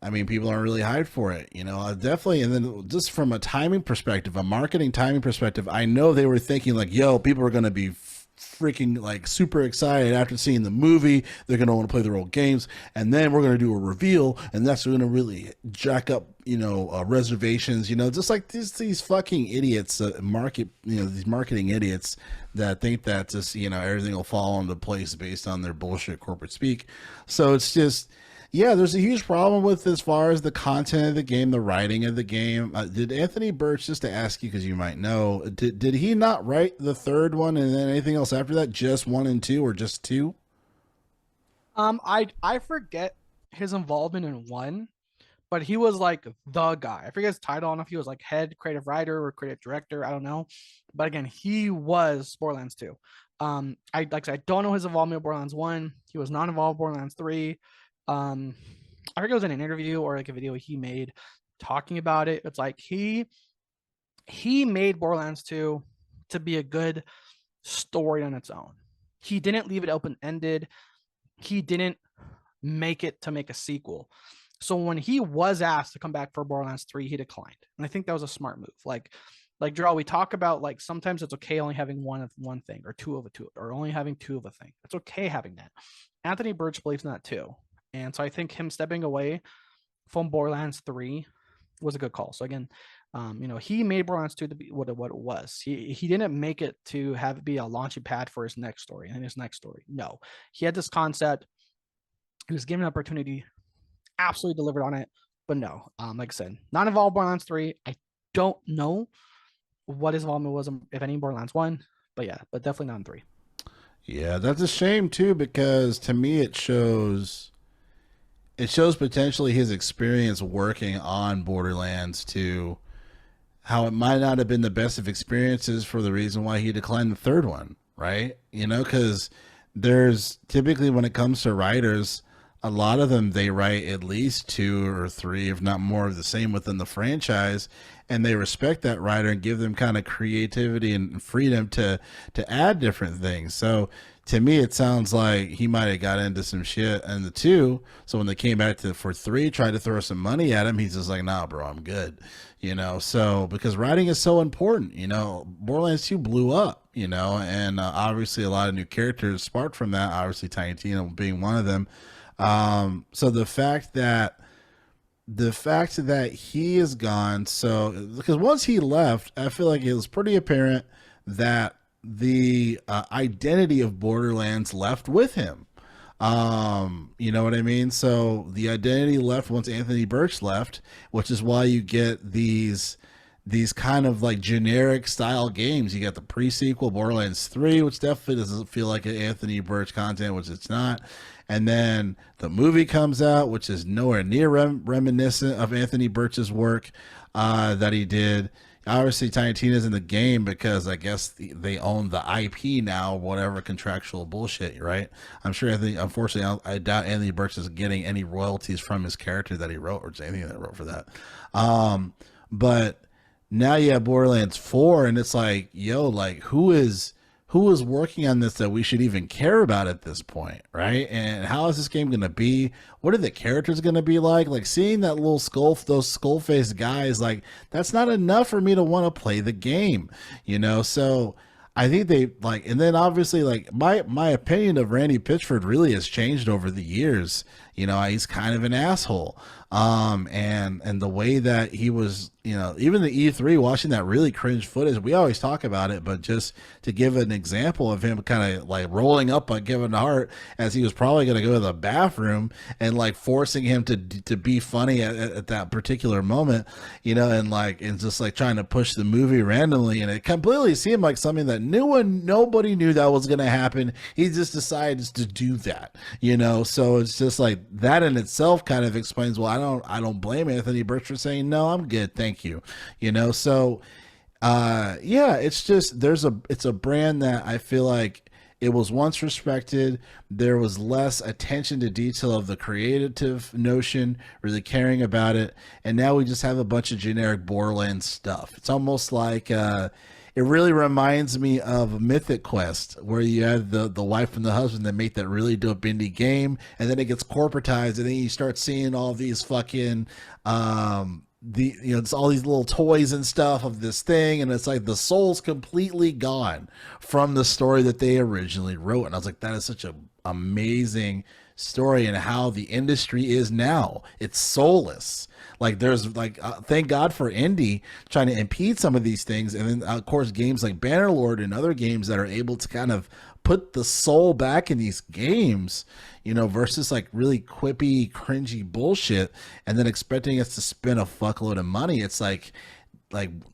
I mean, people aren't really hyped for it, you know. Definitely, and then just from a timing perspective, a marketing timing perspective, I know they were thinking like, "Yo, people are going to be freaking like super excited after seeing the movie. They're going to want to play their old games, and then we're going to do a reveal, and that's going to really jack up, you know, reservations. You know, just like these fucking idiots, these marketing idiots that think that just everything will fall into place based on their bullshit corporate speak. So it's just." Yeah, there's a huge problem with as far as the content of the game, the writing of the game. Did Anthony Birch, just to ask you because you might know, did he not write the third one and then anything else after that? Just 1 and 2 or just 2? I forget his involvement in 1, but he was like the guy. I forget his title. I don't know if he was like head creative writer or creative director. I don't know, but again, he was Borderlands 2. I said, I don't know his involvement with Borderlands 1. He was not involved with Borderlands 3. I think it was in an interview or like a video he made talking about it. It's like he made Borderlands 2 to be a good story on its own. He didn't leave it open ended. He didn't make it to make a sequel. So when he was asked to come back for Borderlands 3, he declined. And I think that was a smart move. Like Jarrell, we talk about like sometimes it's okay only having one thing or two of a two or only having two of a thing. It's okay having that. Anthony Birch believes in that too. And so I think him stepping away from Borderlands 3 was a good call. So again, he made Borderlands 2 to be what it was. He didn't make it to have it be a launching pad for his next story and his next story. No, he had this concept. He was given an opportunity, absolutely delivered on it. But no, like I said, not involved in Borderlands 3. I don't know what his involvement was, if any, in Borderlands 1. But yeah, but definitely not in 3. Yeah, that's a shame too because to me it shows potentially his experience working on Borderlands 2, how it might not have been the best of experiences for the reason why he declined the third one, right? Because there's typically when it comes to writers, a lot of them they write at least 2 or 3, if not more, of the same within the franchise, and they respect that writer and give them kind of creativity and freedom to add different things. So to me, it sounds like he might have got into some shit in the 2. So when they came back for 3, tried to throw some money at him, he's just like, nah, bro, I'm good. So because writing is so important, Borderlands 2 blew up, and obviously a lot of new characters sparked from that, obviously Tiny Tina being one of them. So the fact that he is gone, so because once he left, I feel like it was pretty apparent that the identity of Borderlands left with him. You know what I mean? So the identity left once Anthony Birch left, which is why you get these kind of like generic style games. You got the pre-sequel Borderlands 3, which definitely doesn't feel like an Anthony Birch content, which it's not. And then the movie comes out, which is nowhere near reminiscent of Anthony Birch's work that he did. obviously Tiny Tina's in the game because I guess they own the IP now, whatever contractual bullshit, right? I'm sure. I think, unfortunately, I doubt Anthony Burks is getting any royalties from his character that he wrote or anything that he wrote for that. But now you have Borderlands 4, and it's like, yo, like who is working on this that we should even care about at this point, right? And how is this game going to be? What are the characters going to be like? Like seeing that little those skull faced guys, like that's not enough for me to want to play the game, you know? So I think they like, and then obviously like my opinion of Randy Pitchford really has changed over the years. You know, he's kind of an asshole. And the way that he was, you know, even the E3 watching that really cringe footage, we always talk about it, but just to give an example of him kind of like rolling up on Kevin Hart as he was probably going to go to the bathroom and like forcing him to be funny at that particular moment, you know, and just like trying to push the movie randomly, and it completely seemed like something that nobody knew that was going to happen. He just decided to do that, you know. So it's just like that in itself kind of explains why I don't blame Anthony Burch for saying no, I'm good, thank you, you know. So yeah, it's just it's a brand that I feel like it was once respected. There was less attention to detail of the creative notion, really caring about it, and now we just have a bunch of generic Borderlands stuff. It's almost like it really reminds me of Mythic Quest, where you have the wife and the husband that make that really dope indie game, and then it gets corporatized, and then you start seeing all these fucking it's all these little toys and stuff of this thing, and it's like the soul's completely gone from the story that they originally wrote. And I was like, that is such an amazing story, and how the industry is now. It's soulless. Like there's like thank God for indie trying to impede some of these things, and then of course games like Bannerlord and other games that are able to kind of put the soul back in these games, you know, versus like really quippy, cringy bullshit, and then expecting us to spend a fuckload of money. It's like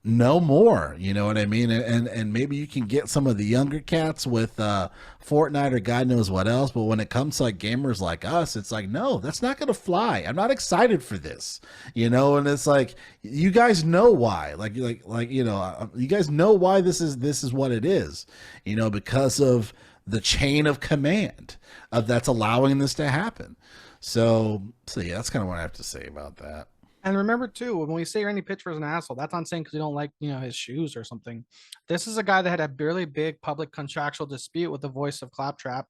no more, you know what I mean? And maybe you can get some of the younger cats with Fortnite or God knows what else, but when it comes to like gamers like us, it's like, no, that's not gonna fly. I'm not excited for this, you know. And it's like, you guys know why, like you know, you guys know why this is what it is, you know, because of the chain of command of that's allowing this to happen. So yeah, that's kind of what I have to say about that. And remember too, when we say Randy Pitchford's an asshole, that's not saying because we don't like, you know, his shoes or something. This is a guy that had a really big public contractual dispute with the voice of Claptrap.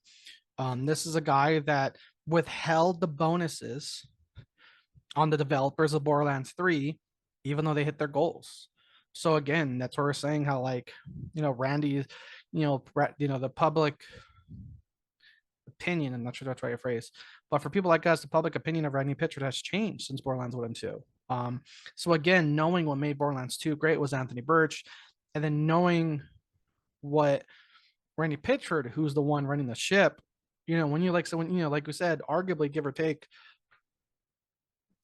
This is a guy that withheld the bonuses on the developers of Borderlands 3, even though they hit their goals. So again, that's where we're saying how, like, you know, Randy, the public opinion, I'm not sure that's the right phrase, but for people like us, the public opinion of Randy Pitchford has changed since Borderlands 1 and 2. So again, knowing what made Borderlands 2 great was Anthony Burch, and then knowing what Randy Pitchford, who's the one running the ship, you know, when you like someone, you know, like we said, arguably give or take,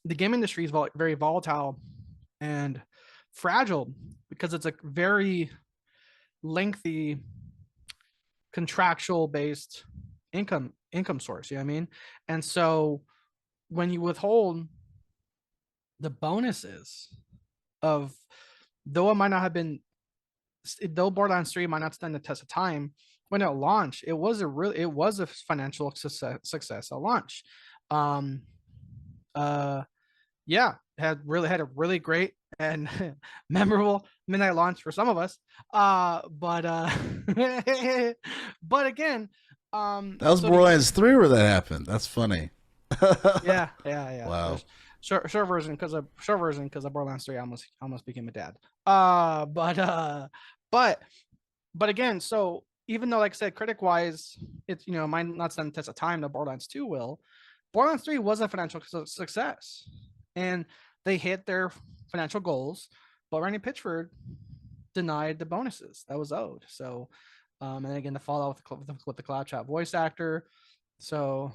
the game industry is very volatile and fragile because it's a very lengthy contractual based income source, you know what I mean? And so when you withhold the bonuses of, though it might not have been, though Borderlands 3 might not stand the test of time, when it launched, it was a financial success at launch. Yeah, had a really great and memorable midnight launch for some of us. But again, That was so Borderlands 3 where that happened. That's funny. yeah. Wow. Short version because of Borderlands 3, I almost became a dad. But again, so even though, like I said, critic wise, it's, you know, might not stand the test of time that Borderlands 2 will. Borderlands 3 was a financial success, and they hit their financial goals, but Randy Pitchford denied the bonuses that was owed. So, and again, the fallout with the Cloud Chat voice actor. So,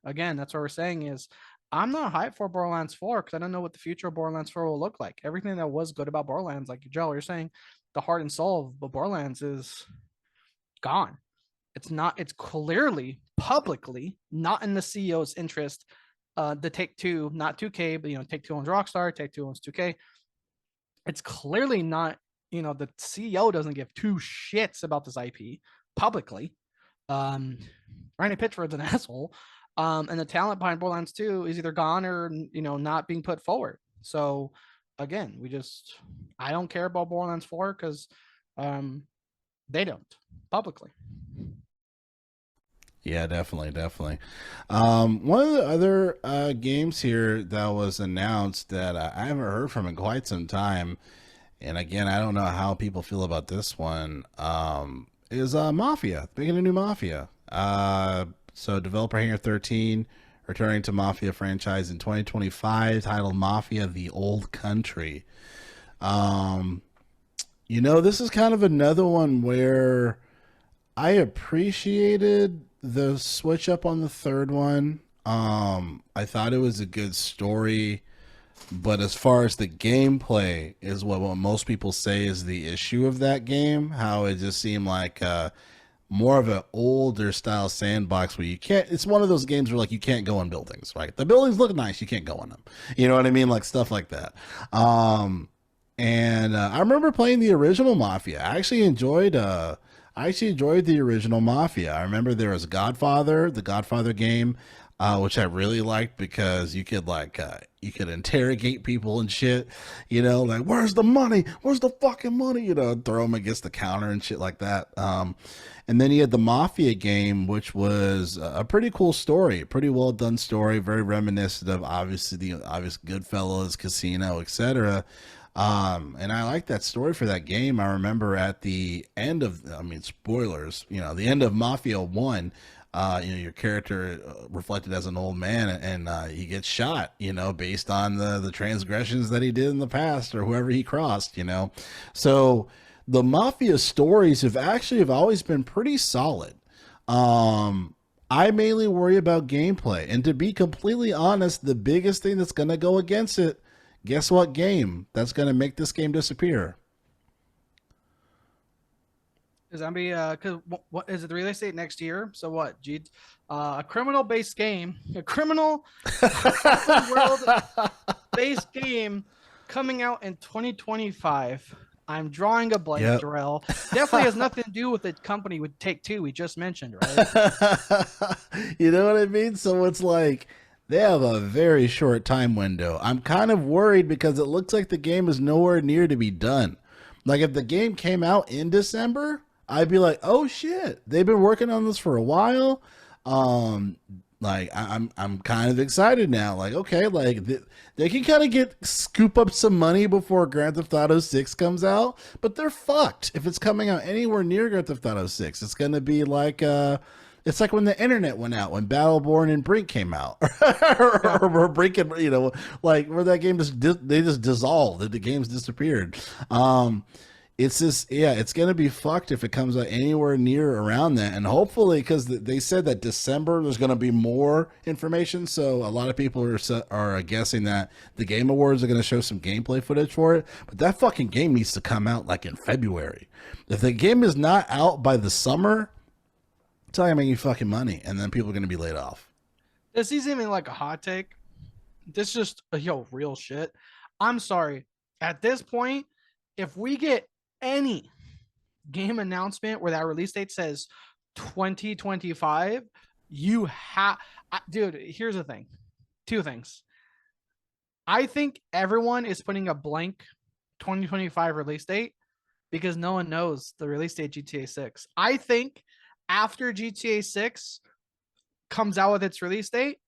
again, that's what we're saying is, I'm not hyped for Borderlands 4 because I don't know what the future of Borderlands 4 will look like. Everything that was good about Borderlands, like Joe, you're saying, the heart and soul of Borderlands is gone. It's clearly publicly not in the CEO's interest. The Take-Two, not 2K, but, you know, Take-Two owns Rockstar, Take-Two owns 2K. It's clearly not the CEO doesn't give two shits about this IP publicly. Randy Pitchford's an asshole. And the talent behind Borderlands 2 is either gone or not being put forward. So again, I don't care about Borderlands 4 because they don't publicly. Yeah, definitely, definitely. One of the other games here that was announced that I haven't heard from in quite some time, and again, I don't know how people feel about this one, is Mafia. Making a new Mafia. So developer Hangar 13 returning to Mafia franchise in 2025, titled Mafia: The Old Country. This is kind of another one where I appreciated the switch up on the third one. I thought it was a good story, but as far as the gameplay is what most people say is the issue of that game, how it just seemed like more of an older style sandbox where you can't, it's one of those games where like you can't go in buildings, right? The buildings look nice, you can't go in them. You know what I mean? Like stuff like that. And I remember playing the original Mafia. I actually enjoyed the original Mafia. I remember there was Godfather, the Godfather game, which I really liked because you could you could interrogate people and shit, like where's the money? Where's the fucking money? Throw them against the counter and shit like that. And then you had the Mafia game, which was a pretty cool story, pretty well done story, very reminiscent of obviously the obvious Goodfellas, Casino, etc. And I like that story for that game. I remember at the end of, spoilers, the end of Mafia 1, your character reflected as an old man and he gets shot, based on the transgressions that he did in the past or whoever he crossed, So the Mafia stories have always been pretty solid. I mainly worry about gameplay. And to be completely honest, the biggest thing that's going to go against it, guess what game that's going to make this game disappear? Is that be because what is it, the release date next year? So what? A criminal based game, a criminal world based game coming out in 2025. I'm drawing a blank, Yep. Darrell. Definitely has nothing to do with the company with Take-Two we just mentioned, right? You know what I mean? So it's like they have a very short time window. I'm kind of worried because it looks like the game is nowhere near to be done. Like if the game came out in December, I'd be like, "Oh shit, they've been working on this for a while." I'm kind of excited now. Like, okay, like they can kind of scoop up some money before Grand Theft Auto 6 comes out, but they're fucked if it's coming out anywhere near Grand Theft Auto 6. It's gonna be like it's like when the internet went out, when Battleborn and Brink came out, or Brink and like where that game they just dissolved, the games disappeared. It's just, yeah, it's gonna be fucked if it comes out anywhere near around that. And hopefully, because they said that December there's gonna be more information, so a lot of people are guessing that the Game Awards are gonna show some gameplay footage for it. But that fucking game needs to come out like in February. If the game is not out by the summer, it's not gonna make you fucking money, and then people are gonna be laid off. This isn't even like a hot take. This is just real shit. I'm sorry. At this point, if we get any game announcement where that release date says 2025, you have, dude, here's the thing. Two things. I think everyone is putting a blank 2025 release date because no one knows the release date GTA 6. I think after GTA 6 comes out with its release date,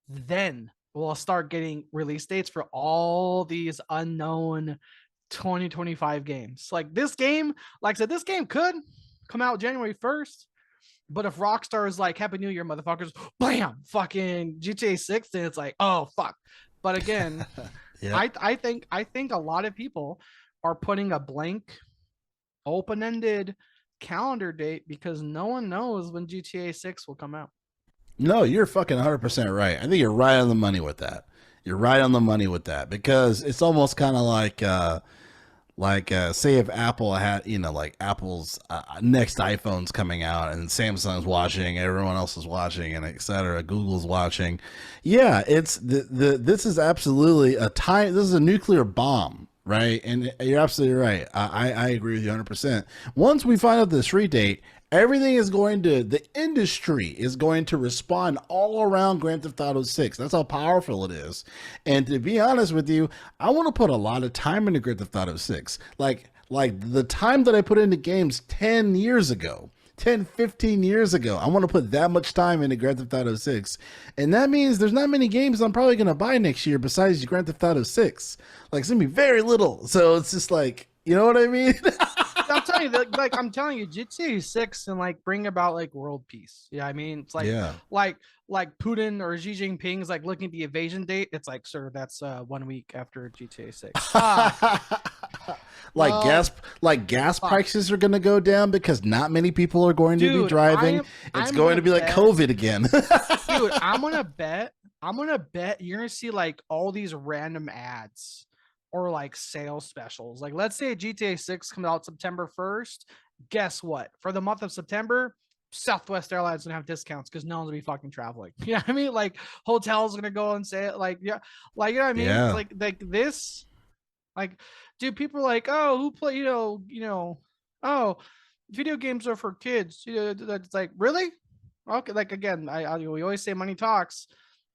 then we'll start getting release dates for all these unknown 2025 games. Like this game, like I said, this game could come out January 1st, but if Rockstar is like, Happy New Year, motherfuckers, bam, fucking GTA 6, then it's like, oh fuck. But again, yeah. I think a lot of people are putting a blank, open-ended calendar date because no one knows when GTA 6 will come out. No, you're fucking 100% right. I think you're right on the money with that. You're right on the money with that because it's almost kind of like say if Apple had, like Apple's next iPhone's coming out and Samsung's watching, everyone else is watching, and etc. Google's watching. Yeah, it's this is absolutely this is a nuclear bomb, right? And you're absolutely right. I agree with you 100%. Once we find out this free date, everything is going to, the industry is going to respond all around Grand Theft Auto 6. That's how powerful it is. And to be honest with you, I want to put a lot of time into Grand Theft Auto 6. Like the time that I put into games 10 years ago. 10, 15 years ago. I want to put that much time into Grand Theft Auto 6. And that means there's not many games I'm probably going to buy next year besides Grand Theft Auto 6. Like, it's going to be very little. So it's just like, you know what I mean? I'm telling you, I'm telling you, GTA 6 and like bring about like world peace. Yeah, I mean, it's like, Yeah. like Putin or Xi Jinping's like looking at the invasion date. It's like, sir, that's 1 week after GTA 6. Like Well, gas prices are going to go down because not many people are going to be dude, driving. It's I'm going to gonna be like bet, COVID again. dude. I'm gonna bet you're gonna see like all these random ads or like sales specials. Like, let's say GTA 6 comes out September 1st. Guess what? For the month of September, Southwest Airlines gonna have discounts because no one's gonna be fucking traveling. You know what I mean? Like, hotels gonna go and say it. Like, yeah, like, you know what I mean? Yeah. Like this. Like, dude, people are like, oh, who play? Oh, video games are for kids. You know, that's like, really? Okay, like, again, we always say money talks.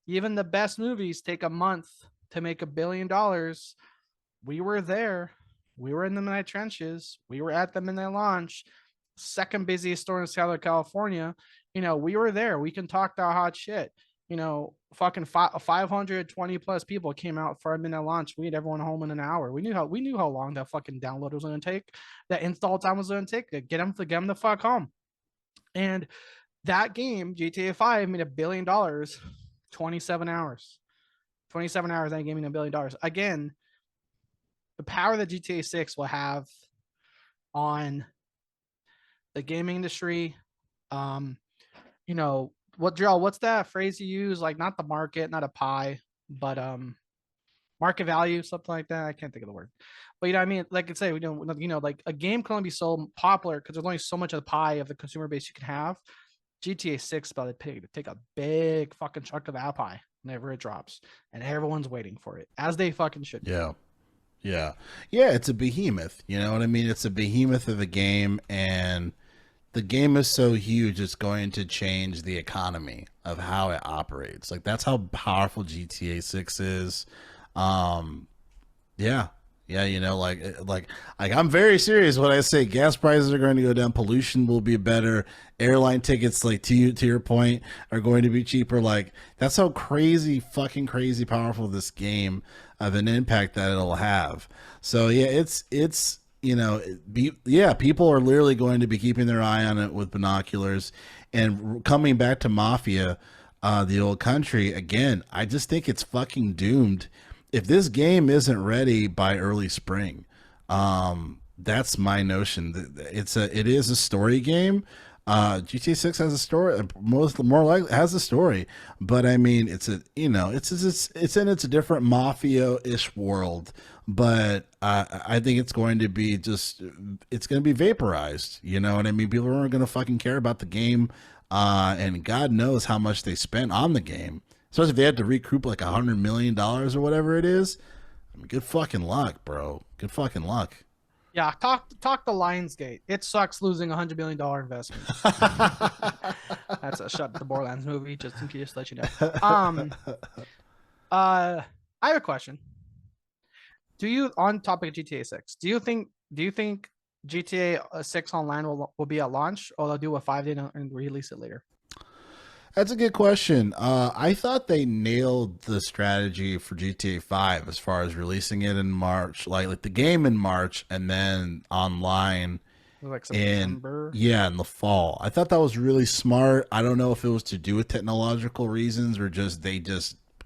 Even the best movies take a month to make $1 billion. We were there. We were in the midnight trenches. We were at the midnight launch. Second busiest store in Southern California. We were there. We can talk that hot shit. Fucking 520 plus people came out for a midnight launch. We had everyone home in an hour. We knew how long that fucking download was going to take. That install time was going to take. Get them the fuck home. And that game, GTA 5, made $1 billion, 27 hours. 27 hours, that game made $1 billion. Again, the power that GTA 6 will have on the gaming industry. What's that phrase you use? Like, not the market, not a pie, but market value, something like that. I can't think of the word. But you know what I mean? Like I say, like a game can only be so popular because there's only so much of the pie of the consumer base you can have. GTA 6 is about to take a big fucking chunk of that pie whenever it drops. And everyone's waiting for it, as they fucking should. Yeah. Yeah. Yeah, it's a behemoth. You know what I mean? It's a behemoth of a game, and the game is so huge it's going to change the economy of how it operates. Like, that's how powerful GTA 6 is. Yeah. Yeah, like I'm very serious when I say gas prices are going to go down, pollution will be better, airline tickets, like to your point, are going to be cheaper. Like, that's how fucking crazy powerful this game of an impact that it'll have. So yeah, it's people are literally going to be keeping their eye on it with binoculars. And coming back to Mafia, the old country again, I just think it's fucking doomed if this game isn't ready by early spring. That's my notion. It is a story game. GTA 6 has a story, more likely has a story, but I mean, it's in its different mafia-ish world, but I think it's going to be vaporized. You know what I mean? People aren't going to fucking care about the game, and God knows how much they spent on the game. Especially if they had to recoup like $100 million or whatever it is. I mean, good fucking luck, bro. Good fucking luck. Yeah, talk to Lionsgate. It sucks losing $100 million investment. That's a shut the Borderlands movie, just in case, let you know. I have a question. On topic of GTA 6, do you think GTA 6 online will be at launch, or they'll do a 5-day and release it later? That's a good question. I thought they nailed the strategy for GTA 5 as far as releasing it in March, like the game in March, and then online Like September. in the fall. I thought that was really smart. I don't know if it was to do with technological reasons or just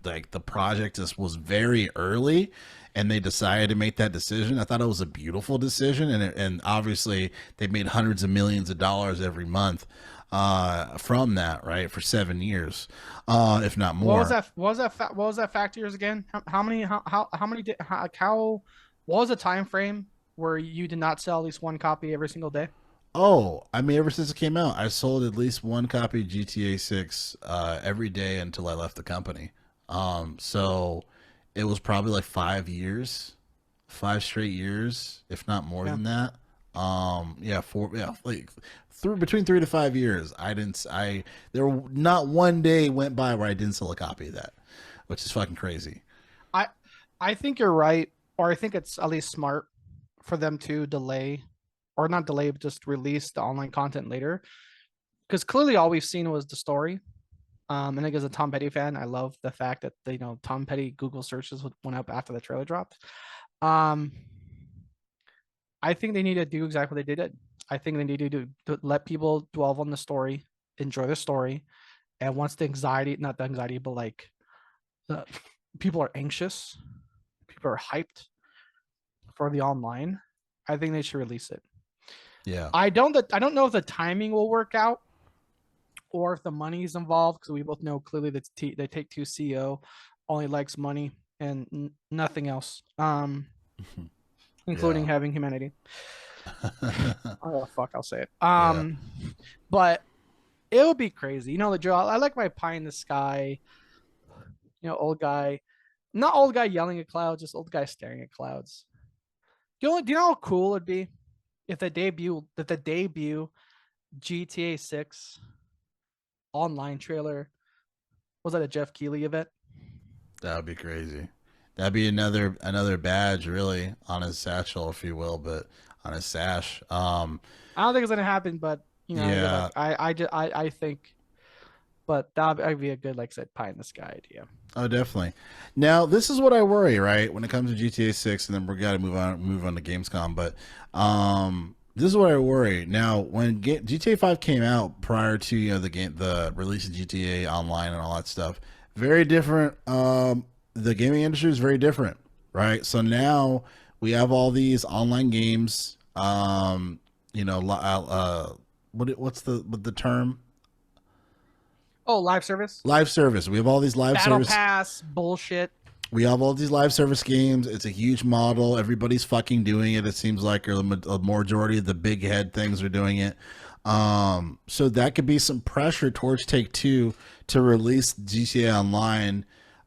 like the project just was very early and they decided to make that decision. I thought it was a beautiful decision, and obviously they made hundreds of millions of dollars every month from that, right, for 7 years, if not more. What was that fact years again? How many? What was the time frame where you did not sell at least one copy every single day? Oh, I mean, ever since it came out, I sold at least one copy of GTA 6 every day until I left the company. So it was probably like 5 years. 5 straight years, if not more Yeah. than that. Yeah, like through between 3 to 5 years. I didn't. I there not one day went by where I didn't sell a copy of that, which is fucking crazy. I I think you're right, or I think it's at least smart for them to delay, or not delay, but just release the online content later. Because clearly all we've seen was the story. And I think as a Tom Petty fan, I love the fact that Tom Petty Google searches went up after the trailer dropped. Um, I think they need to do exactly what they did. I think they need to let people dwell on the story, enjoy the story, and once the anxiety, not the anxiety, but like the people are anxious, people are hyped for the online, I think they should release it. Yeah, I don't know if the timing will work out or if the money is involved, because we both know clearly that they take two CEO only likes money and nothing else, including yeah, having humanity. Oh fuck, I'll say it. yeah. But it would be crazy. The Joe. I like my pie in the sky. Old guy, not old guy yelling at clouds, just old guy staring at clouds. Do you know how cool it'd be if the debut GTA 6 online trailer was at a Jeff Keighley event? That would be crazy. That'd be another badge, really, on his satchel, if you will, but on his sash. I don't think it's gonna happen, but Yeah. like I think, but that'd be a good, like I said, pie in the sky idea. Oh, definitely. Now, this is what I worry, right, when it comes to GTA 6, and then we're gotta move on to Gamescom. But this is what I worry. Now, when GTA 5 came out prior to the release of GTA Online and all that stuff, very different. The gaming industry is very different, right? So now we have all these online games. What's the term? Oh, live service, Live service. We have all these live battle service. pass bullshit. We have all these live service games. It's a huge model. Everybody's fucking doing it. It seems like, or a majority of the big head things are doing it. So that could be some pressure towards Take Two to release GTA Online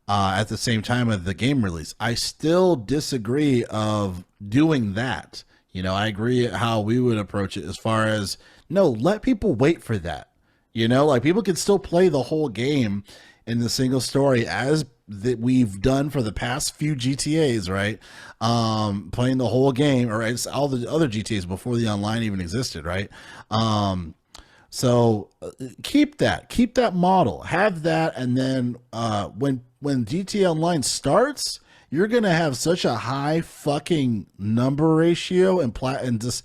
at the same time of the game release. I still disagree of doing that. I agree how we would approach it as far as no, let people wait for that. Like people can still play the whole game in the single story as that we've done for the past few GTAs, right? Playing the whole game, or it's all the other GTAs before the online even existed, right? So keep that model, have that, and then when GTA Online starts, you're gonna have such a high fucking number ratio and just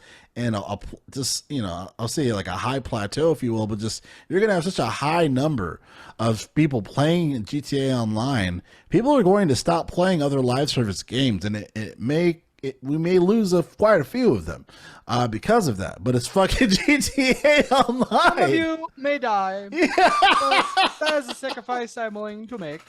just I'll say like a high plateau, if you will, but just you're gonna have such a high number of people playing GTA Online. People are going to stop playing other live service games, and we may lose quite a few of them because of that. But it's fucking GTA Some of Online. you may die, Yeah. but that is a sacrifice I'm willing to make.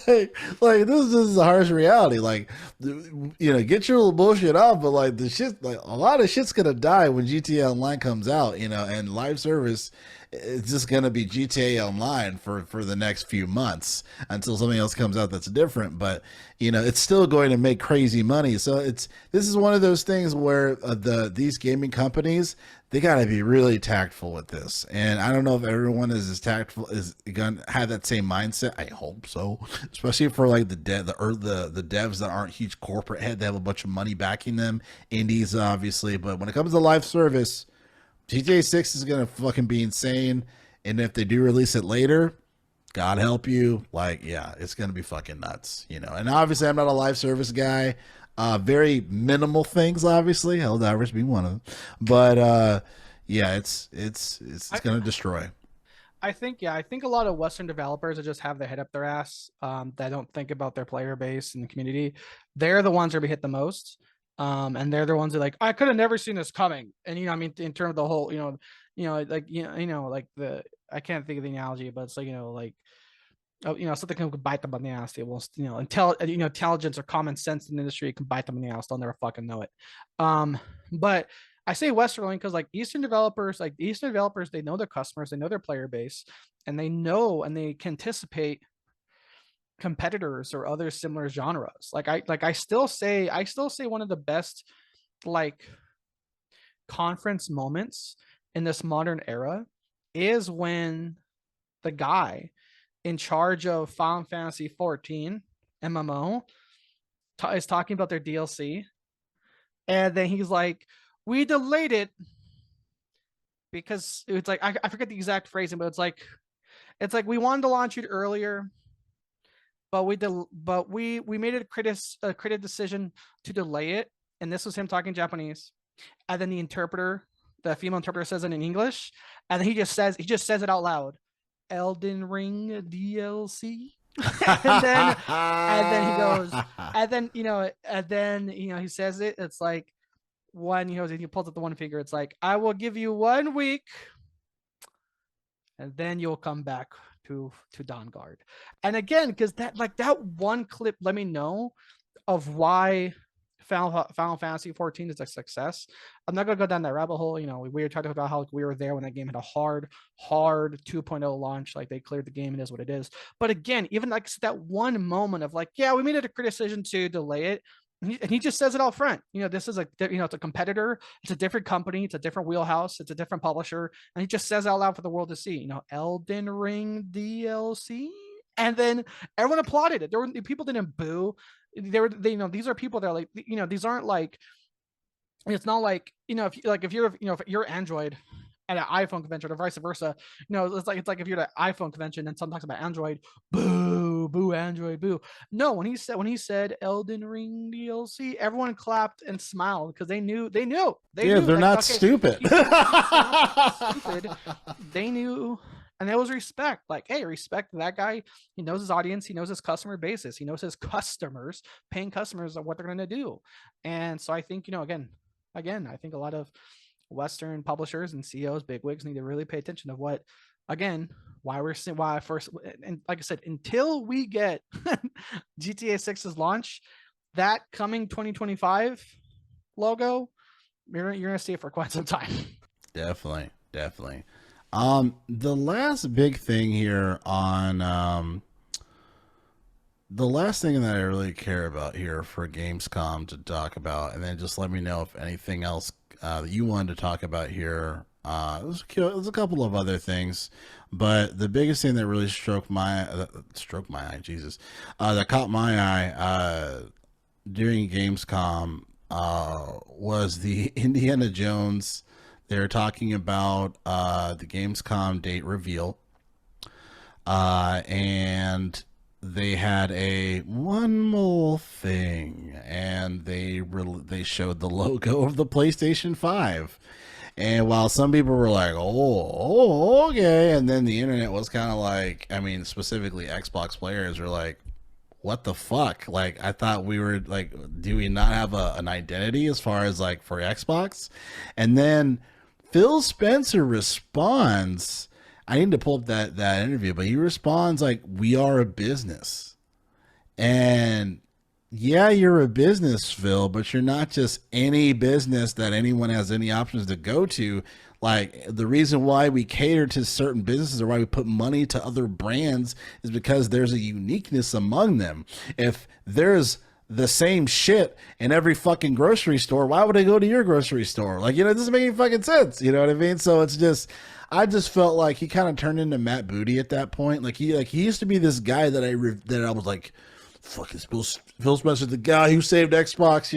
like, like this is a harsh reality. Like, get your little bullshit off, but like the shit, like a lot of shit's gonna die when GTA Online comes out. And live service, it's just gonna be GTA Online for the next few months until something else comes out that's different. But it's still going to make crazy money. So this is one of those things where these gaming companies, they got to be really tactful with this. And I don't know if everyone is as tactful, is going to have that same mindset. I hope so, especially for like the devs that aren't huge corporate head. They have a bunch of money backing them, indies obviously. But when it comes to live service, GTA 6 is going to fucking be insane. And if they do release it later, God help you. Like, yeah, it's going to be fucking nuts, And obviously, I'm not a live service guy. Very minimal things, obviously. Helldivers being one of them. But yeah, it's going to destroy. I think a lot of Western developers that just have their head up their ass, that don't think about their player base and the community. They're the ones that be hit the most. And they're the ones that like, I could have never seen this coming. And I mean, in terms of the whole, like like I can't think of the analogy, but it's like, like something can bite them on the ass. They will, intelligence or common sense in the industry can bite them in the ass. They'll never fucking know it. But I say Western because like Eastern developers, they know their customers, they know their player base, and they know and they can anticipate competitors or other similar genres. I still say one of the best like conference moments in this modern era is when the guy in charge of Final Fantasy 14 MMO is talking about their DLC, and then he's like, "We delayed it because it's like I forget the exact phrasing, but it's like we wanted to launch it earlier, but we made it a critic decision to delay it." And this was him talking Japanese, and then the female interpreter, says it in English, and then he just says it out loud, Elden Ring DLC. and then he goes, he says it. It's like he pulls up the one finger. It's like, I will give you 1 week, and then you'll come back to Dawnguard. And again, because that one clip let me know of why Final Fantasy 14 is a success. I'm not gonna go down that rabbit hole. We were talking about how we were there when that game had a hard 2.0 launch. Like, they cleared the game, it is what it is. But again, even like that one moment of like, yeah, we made it a decision to delay it. And he just says it out front. This is it's a competitor. It's a different company. It's a different wheelhouse. It's a different publisher. And he just says out loud for the world to see, Elden Ring DLC. And then everyone applauded it. People didn't boo. These are people that are like, these aren't like, it's not like, if you're Android at an iPhone convention or vice versa, it's like if you're at an iPhone convention and someone talks about Android, boo Android, boo. No, when he said Elden Ring DLC, everyone clapped and smiled because they knew. Yeah, they're not stupid. He's not stupid. They knew. And that was respect. Like, hey, respect that guy. He knows his audience. He knows his customer basis. He knows his customers, paying customers, of what they're going to do. And so I think, again, I think a lot of Western publishers and CEOs, bigwigs, need to really pay attention to why first, and like I said, until we get GTA 6's launch, that coming 2025 logo, you're going to see it for quite some time. Definitely. The last big thing here on the last thing that I really care about here for Gamescom to talk about, and then just let me know if anything else that you wanted to talk about here. There's a couple of other things, but the biggest thing that really struck my eye, Jesus, that caught my eye during Gamescom was the Indiana Jones. They're talking about the Gamescom date reveal, and they had one more thing, and they showed the logo of the PlayStation 5. And while some people were like, oh, okay, and then the internet was kind of like, specifically Xbox players were like, what the fuck? Like, I thought we were like, do we not have an identity as far as like for Xbox? And then Phil Spencer responds, I need to pull up that interview, but he responds like, we are a business. And yeah, you're a business, Phil, but you're not just any business that anyone has any options to go to. Like, the reason why we cater to certain businesses or why we put money to other brands is because there's a uniqueness among them. If there's the same shit in every fucking grocery store, why would I go to your grocery store? Like, it doesn't make any fucking sense. You know what I mean? So it's just, I just felt like he kind of turned into Matt Booty at that point. Like he used to be this guy that I was like, fucking Phil Spencer, the guy who saved Xbox,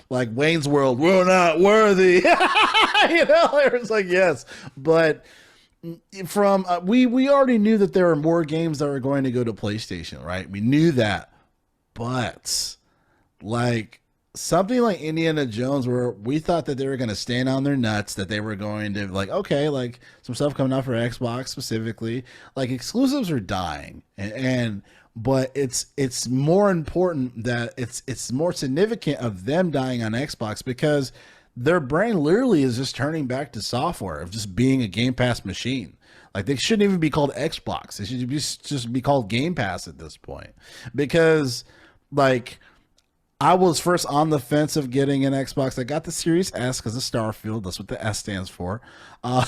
like Wayne's World, we're not worthy. It was like, yes, but from we already knew that there were more games that were going to go to PlayStation, right? We knew that, but like something like Indiana Jones, where we thought that they were going to stand on their nuts, that they were going to like, okay, like some stuff coming out for Xbox specifically, like exclusives are dying, but it's more important that it's more significant of them dying on Xbox because their brain literally is just turning back to software of just being a Game Pass machine. Like, they shouldn't even be called Xbox. They should just be called Game Pass at this point, because like I was first on the fence of getting an Xbox. I got the Series S because of Starfield. That's what the S stands for. Uh,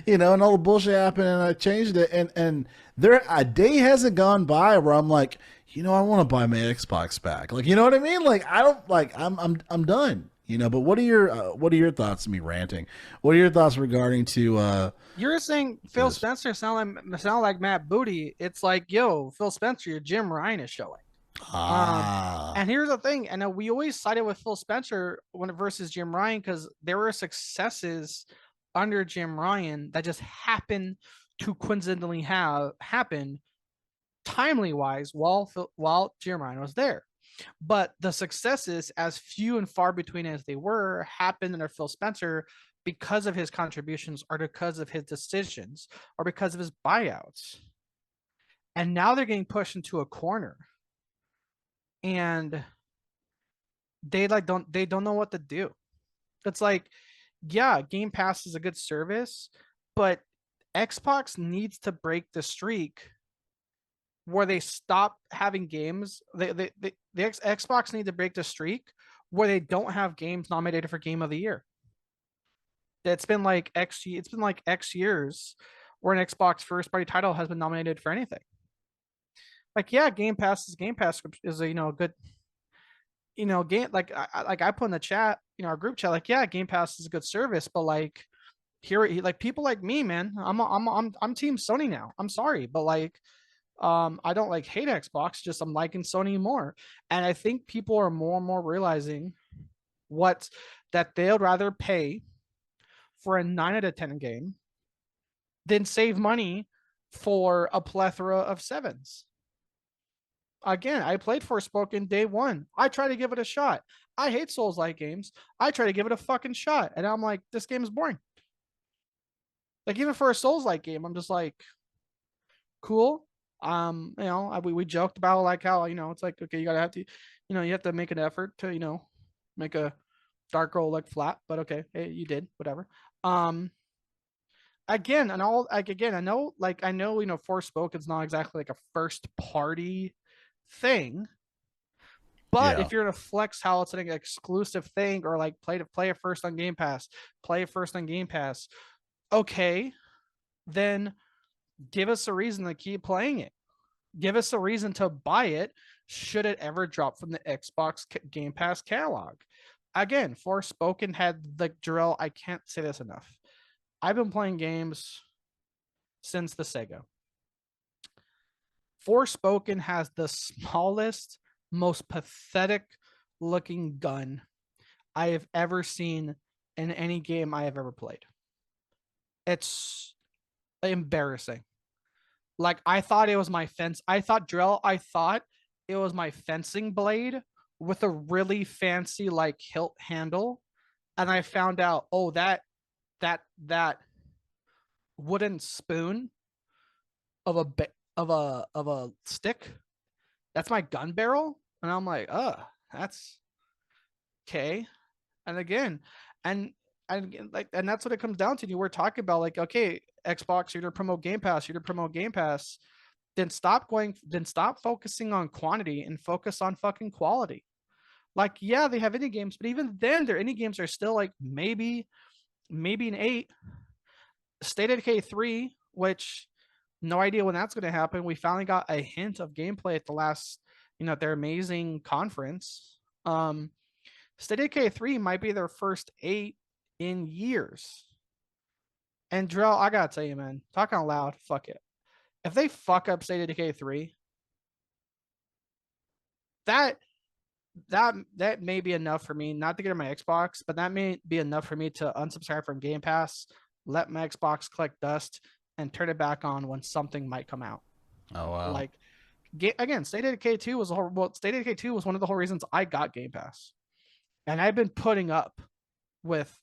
and all the bullshit happened, and I changed it. And there a day hasn't gone by where I'm like, I want to buy my Xbox back. Like, you know what I mean? Like, I don't like. I'm done. But what are your thoughts? Me ranting. What are your thoughts regarding to You're saying Phil this? Spencer sound like Matt Booty. It's like, yo, Phil Spencer, your Jim Ryan is showing. Um, Ah, and here's the thing, and we always sided with Phil Spencer when versus Jim Ryan because there were successes under Jim Ryan that just happened to coincidentally have happened timely wise while Jim Ryan was there. But the successes, as few and far between as they were, happened under Phil Spencer because of his contributions or because of his decisions or because of his buyouts. And now they're getting pushed into a corner. And they don't know what to do. It's like, yeah, Game Pass is a good service, but Xbox needs to break the streak where they stop having games. Xbox need to break the streak where they don't have games nominated for Game of the Year. It's been like X years where an Xbox first party title has been nominated for anything. Like, yeah, Game Pass is a good game. Like I put in the chat, our group chat, like, yeah, Game Pass is a good service, but like here, like people like me, man, I'm Team Sony now. I'm sorry, but like, I don't like hate Xbox, just I'm liking Sony more. And I think people are more and more realizing what that they'll rather pay for a 9 out of 10 game than save money for a plethora of sevens. Again, I played Forspoken day one. I try to give it a shot. I hate Souls-like games. I try to give it a fucking shot. And I'm like, this game is boring. Like, even for a Souls-like game, I'm just like, cool. We joked about like how, it's like, okay, you gotta have to, you have to make an effort to, make a dark roll like flat, but okay, hey, you did, whatever. Again, and all like again, I know, Forspoken's not exactly like a first party thing, but yeah. if you're gonna flex how it's an exclusive thing or like play it first on Game Pass, okay, then give us a reason to keep playing it. Give us a reason to buy it should it ever drop from the Xbox Game Pass catalog. Again, Forspoken had like Jarrell, I can't say this enough. I've been playing games since the Sega. Forspoken has the smallest, most pathetic looking gun I have ever seen in any game I have ever played. It's embarrassing. Like, I thought it was my fence. I thought it was my fencing blade with a really fancy like hilt handle. And I found out, oh, that wooden spoon of a stick, that's my gun barrel. And I'm like, that's okay. And again, and and that's what it comes down to. You were talking about like, okay, Xbox, you're to promote Game Pass, then stop focusing on quantity and focus on fucking quality. Like, yeah, they have indie games, but even then their indie games are still like maybe an 8. State of Decay 3, which no idea when that's going to happen. We finally got a hint of gameplay at the last, their amazing conference. State of Decay 3 might be their first 8 in years. And Drell, I gotta tell you, man, talking out loud, fuck it. If they fuck up State of Decay 3, that that may be enough for me not to get on my Xbox, but that may be enough for me to unsubscribe from Game Pass, let my Xbox collect dust, and turn it back on when something might come out. Oh wow. Like, again, State of Decay 2 was State of Decay 2 was one of the whole reasons I got Game Pass, and I've been putting up with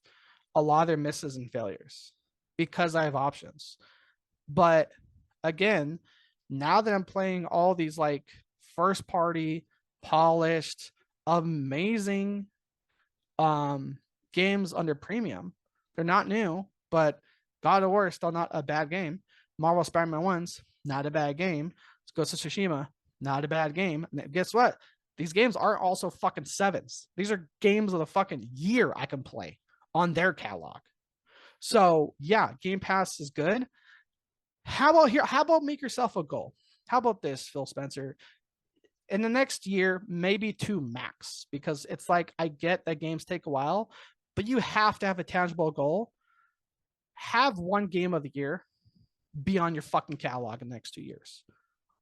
a lot of their misses and failures because I have options. But again, now that I'm playing all these like first party, polished, amazing games under premium, they're not new, but God of War is still not a bad game. Marvel Spider-Man 1's not a bad game. Ghost of Tsushima, not a bad game. And guess what? These games aren't also fucking sevens. These are games of the fucking year I can play on their catalog. So yeah, Game Pass is good. How about here? How about make yourself a goal? How about this, Phil Spencer? In the next year, maybe 2 max, because it's like I get that games take a while, but you have to have a tangible goal. Have 1 game of the year be on your fucking catalog in the next 2 years,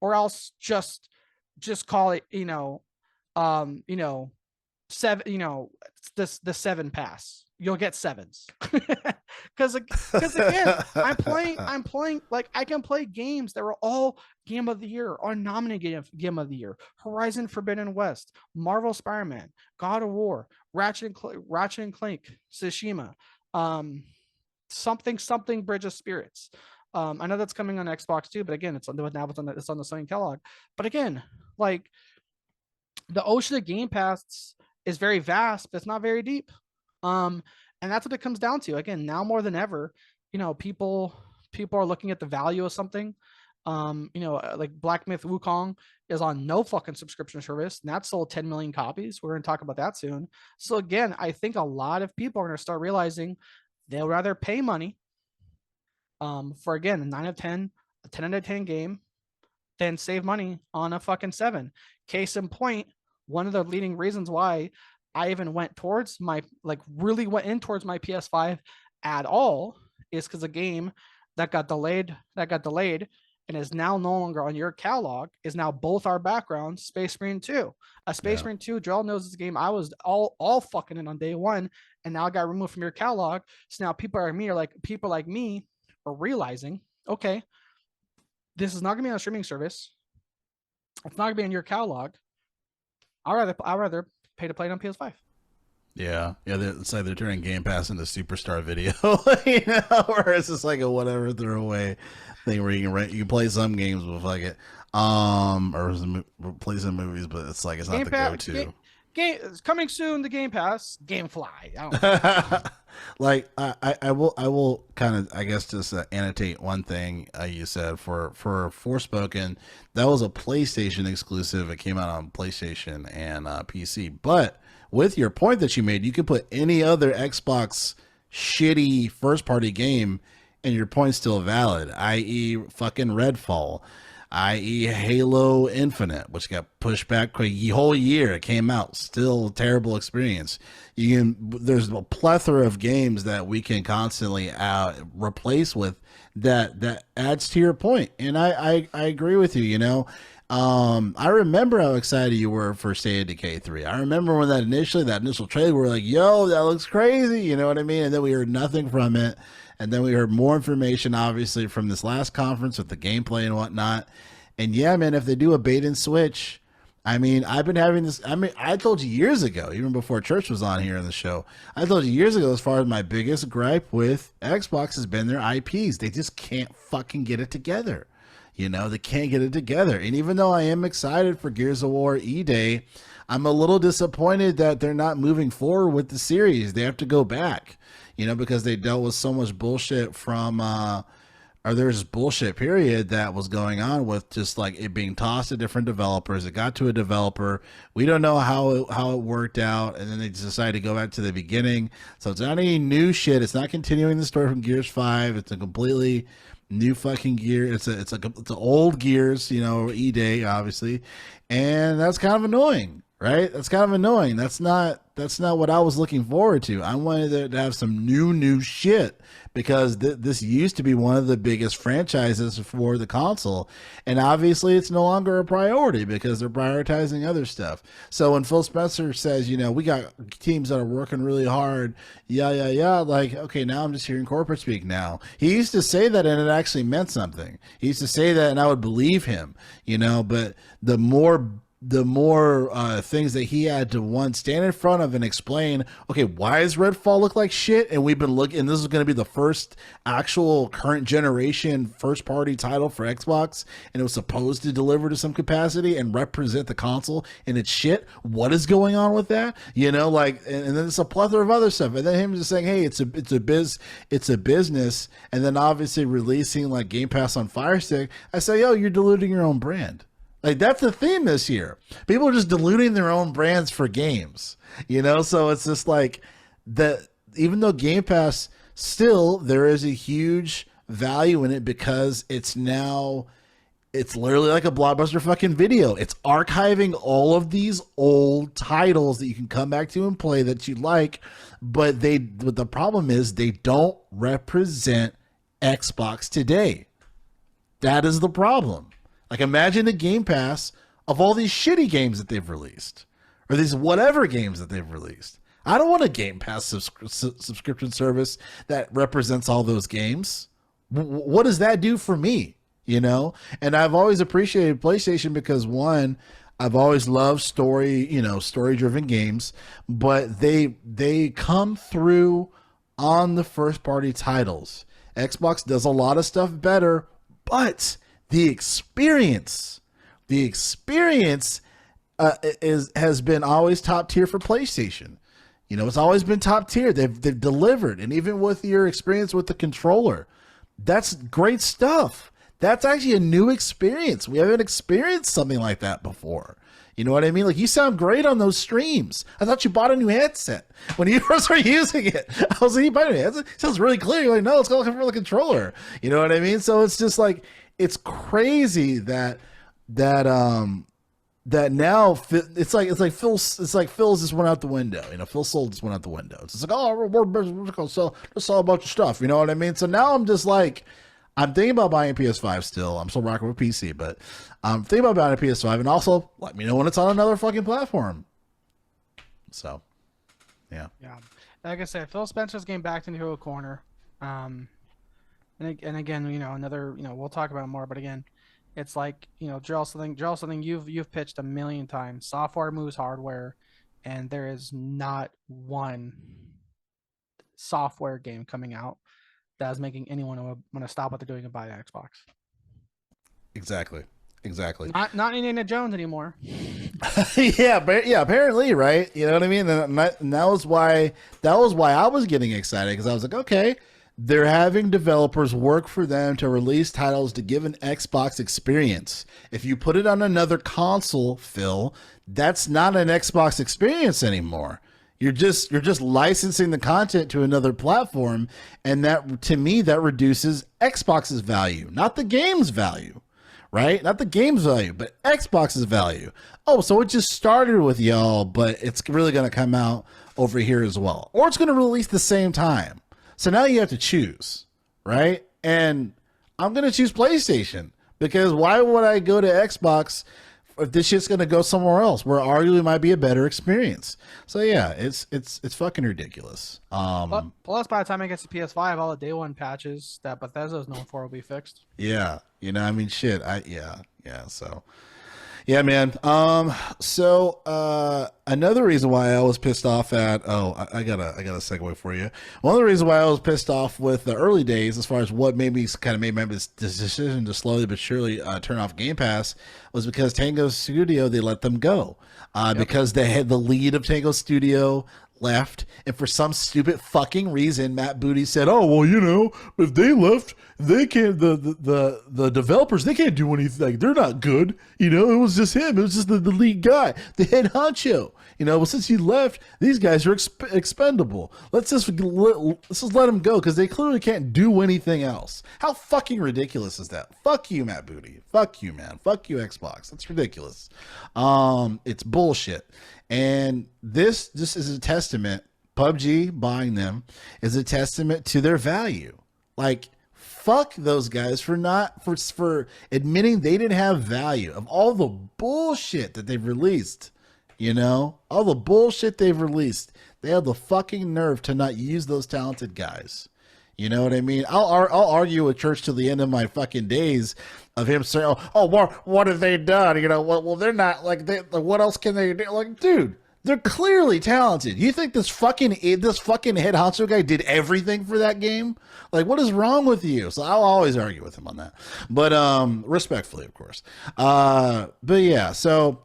or else just call it, you know, 7, the 7 pass. You'll get 7s. Because again, I'm playing like I can play games that were all game of the year or nominated game of the year. Horizon Forbidden West, Marvel Spider-Man, God of War, Ratchet and Clank, Tsushima, something Bridge of Spirits. I know that's coming on Xbox too, but again, it's on the Sony catalog. But again, like the ocean of Game Pass is very vast, but it's not very deep. And that's what it comes down to. Again, now more than ever, people are looking at the value of something. Like Black Myth Wukong is on no fucking subscription service, and that sold 10 million copies. We're going to talk about that soon. So again, I think a lot of people are going to start realizing they'll rather pay money for, again, a 9 of 10, a 10 out of 10 game than save money on a fucking 7. Case in point, one of the leading reasons why I even really went in towards my PS5 at all is because a game that got delayed and is now no longer on your catalog is now both our backgrounds, Space Marine 2. Space Marine 2, Joel knows this game. I was all fucking in on day one, and now it got removed from your catalog. So now people like me are realizing, okay, this is not gonna be on a streaming service. It's not gonna be in your catalog. I'd rather pay to play it on PS5. Yeah. It's like they're turning Game Pass into Superstar Video, where it's just like a whatever throwaway thing where you can play some games with like it, or play some movies, but it's like it's not the go-to. Game coming soon to Game Pass. GameFly. Like I will kind of, I guess, just annotate one thing you said for Forspoken. That was a PlayStation exclusive. It came out on PlayStation and PC. But with your point that you made, you could put any other Xbox shitty first party game, and your point's still valid. I.e., fucking Redfall. I.e. Halo Infinite, which got pushed back a whole year. It came out, still a terrible experience. There's a plethora of games that we can constantly replace with that adds to your point. And I agree with you. I remember how excited you were for State of Decay 3. I remember when that initial trailer, we were like, yo, that looks crazy. You know what I mean? And then we heard nothing from it. And then we heard more information, obviously, from this last conference with the gameplay and whatnot. And yeah, man, if they do a bait and switch, I mean, I've been having this. I mean, I told you years ago, even before Church was on here in the show, I told you years ago, as far as my biggest gripe with Xbox has been their IPs. They just can't fucking get it together. They can't get it together. And even though I am excited for Gears of War E-Day, I'm a little disappointed that they're not moving forward with the series. They have to go back, because they dealt with so much bullshit from, or there's bullshit period that was going on with just like it being tossed to different developers. It got to a developer. We don't know how it worked out. And then they just decided to go back to the beginning. So it's not any new shit. It's not continuing the story from Gears 5. It's a completely new fucking gear. It's an old Gears, E-Day, obviously. And that's kind of annoying. Right? That's kind of annoying. That's not what I was looking forward to. I wanted to have some new shit because this used to be one of the biggest franchises for the console. And obviously it's no longer a priority because they're prioritizing other stuff. So when Phil Spencer says, we got teams that are working really hard, yeah, like, okay, now I'm just hearing corporate speak now. He used to say that and it actually meant something. He used to say that and I would believe him, but the more things that he had to stand in front of and explain, okay, why does Redfall look like shit? And we've been looking, and this is going to be the first actual current generation first party title for Xbox, and it was supposed to deliver to some capacity and represent the console, and it's shit. What is going on with that? And then it's a plethora of other stuff. And then him just saying, hey, it's a business, and then obviously releasing like Game Pass on Fire Stick. I say, yo, you're diluting your own brand. Like that's the theme this year. People are just diluting their own brands for games, you know. So it's just like that. Even though Game Pass, still there is a huge value in it because it's literally like a Blockbuster fucking video. It's archiving all of these old titles that you can come back to and play that you like, but the problem is they don't represent Xbox today. That is the problem. Like imagine a Game Pass of all these shitty games that they've released or these whatever games that they've released. I don't want a Game Pass subscription service that represents all those games. What does that do for me? You know, and I've always appreciated PlayStation because one, I've always loved story-driven games, but they come through on the first-party titles. Xbox does a lot of stuff better, but the experience has been always top tier for PlayStation. You know, it's always been top tier. They've delivered, and even with your experience with the controller, that's great stuff. That's actually a new experience. We haven't experienced something like that before. You know what I mean? Like, you sound great on those streams. I thought you bought a new headset when you first started using it. I was like, you bought a new headset? It sounds really clear. You're like, no, it's going to come from the controller. You know what I mean? So it's just like, it's crazy that now Phil's just went out the window. You know, Phil Soul just went out the window. It's just like, oh, we're going to sell a bunch of stuff. You know what I mean? So now I'm just like, I'm thinking about buying a PS5 still. I'm still rocking with PC, but I'm thinking about buying a PS5, and also let me know when it's on another fucking platform. So, yeah. Yeah. Like I said, Phil Spencer's getting backed into a corner. And again, you know, another, you know, we'll talk about it more, but again, it's like, you know, Jarrell, something you've pitched a million times. Software moves hardware, and there is not one software game coming out that is making anyone want to stop what they're doing and buy an Xbox. Exactly. Not Indiana Jones anymore. yeah, apparently, right? You know what I mean? And that was why I was getting excited, because I was like, okay, they're having developers work for them to release titles to give an Xbox experience. If you put it on another console, Phil, that's not an Xbox experience anymore. You're just licensing the content to another platform, and that, to me, that reduces Xbox's value, not the game's value, right? Not the game's value, but Xbox's value. Oh, so it just started with y'all, but it's really going to come out over here as well, or it's going to release the same time. So now you have to choose, right? And I'm going to choose PlayStation, because why would I go to Xbox if this shit's going to go somewhere else where arguably might be a better experience? So yeah, it's fucking ridiculous. Plus, by the time it gets to PS5, all the day one patches that Bethesda is known for will be fixed. Yeah, you know, I mean, shit. So yeah, man. So another reason why I was pissed off at I got a segue for you. One of the reasons why I was pissed off with the early days, as far as what made me this decision to slowly but surely turn off Game Pass, was because Tango Studio, they let them go because they had the lead of Tango Studio left, and for some stupid fucking reason, Matt Booty said, "Oh well, you know, if they left, they can't. The developers, they can't do anything. Like, they're not good. You know, it was just him. It was just the lead guy, the head honcho. You know, well, since he left, these guys are expendable. Let's just let them go, because they clearly can't do anything else. How fucking ridiculous is that? Fuck you, Matt Booty. Fuck you, man. Fuck you, Xbox. That's ridiculous. It's bullshit." And this is a testament. PUBG buying them is a testament to their value. Like, fuck those guys for admitting they didn't have value. Of all the bullshit that they've released, you know, all the bullshit they've released, they have the fucking nerve to not use those talented guys. You know what I mean? I'll argue with Church till the end of my fucking days of him saying, "Oh, what have they done?" You know, well, they're not like what else can they do? Like, dude, they're clearly talented. You think this fucking head honcho guy did everything for that game? Like, what is wrong with you? So I'll always argue with him on that, but respectfully, of course. But yeah, so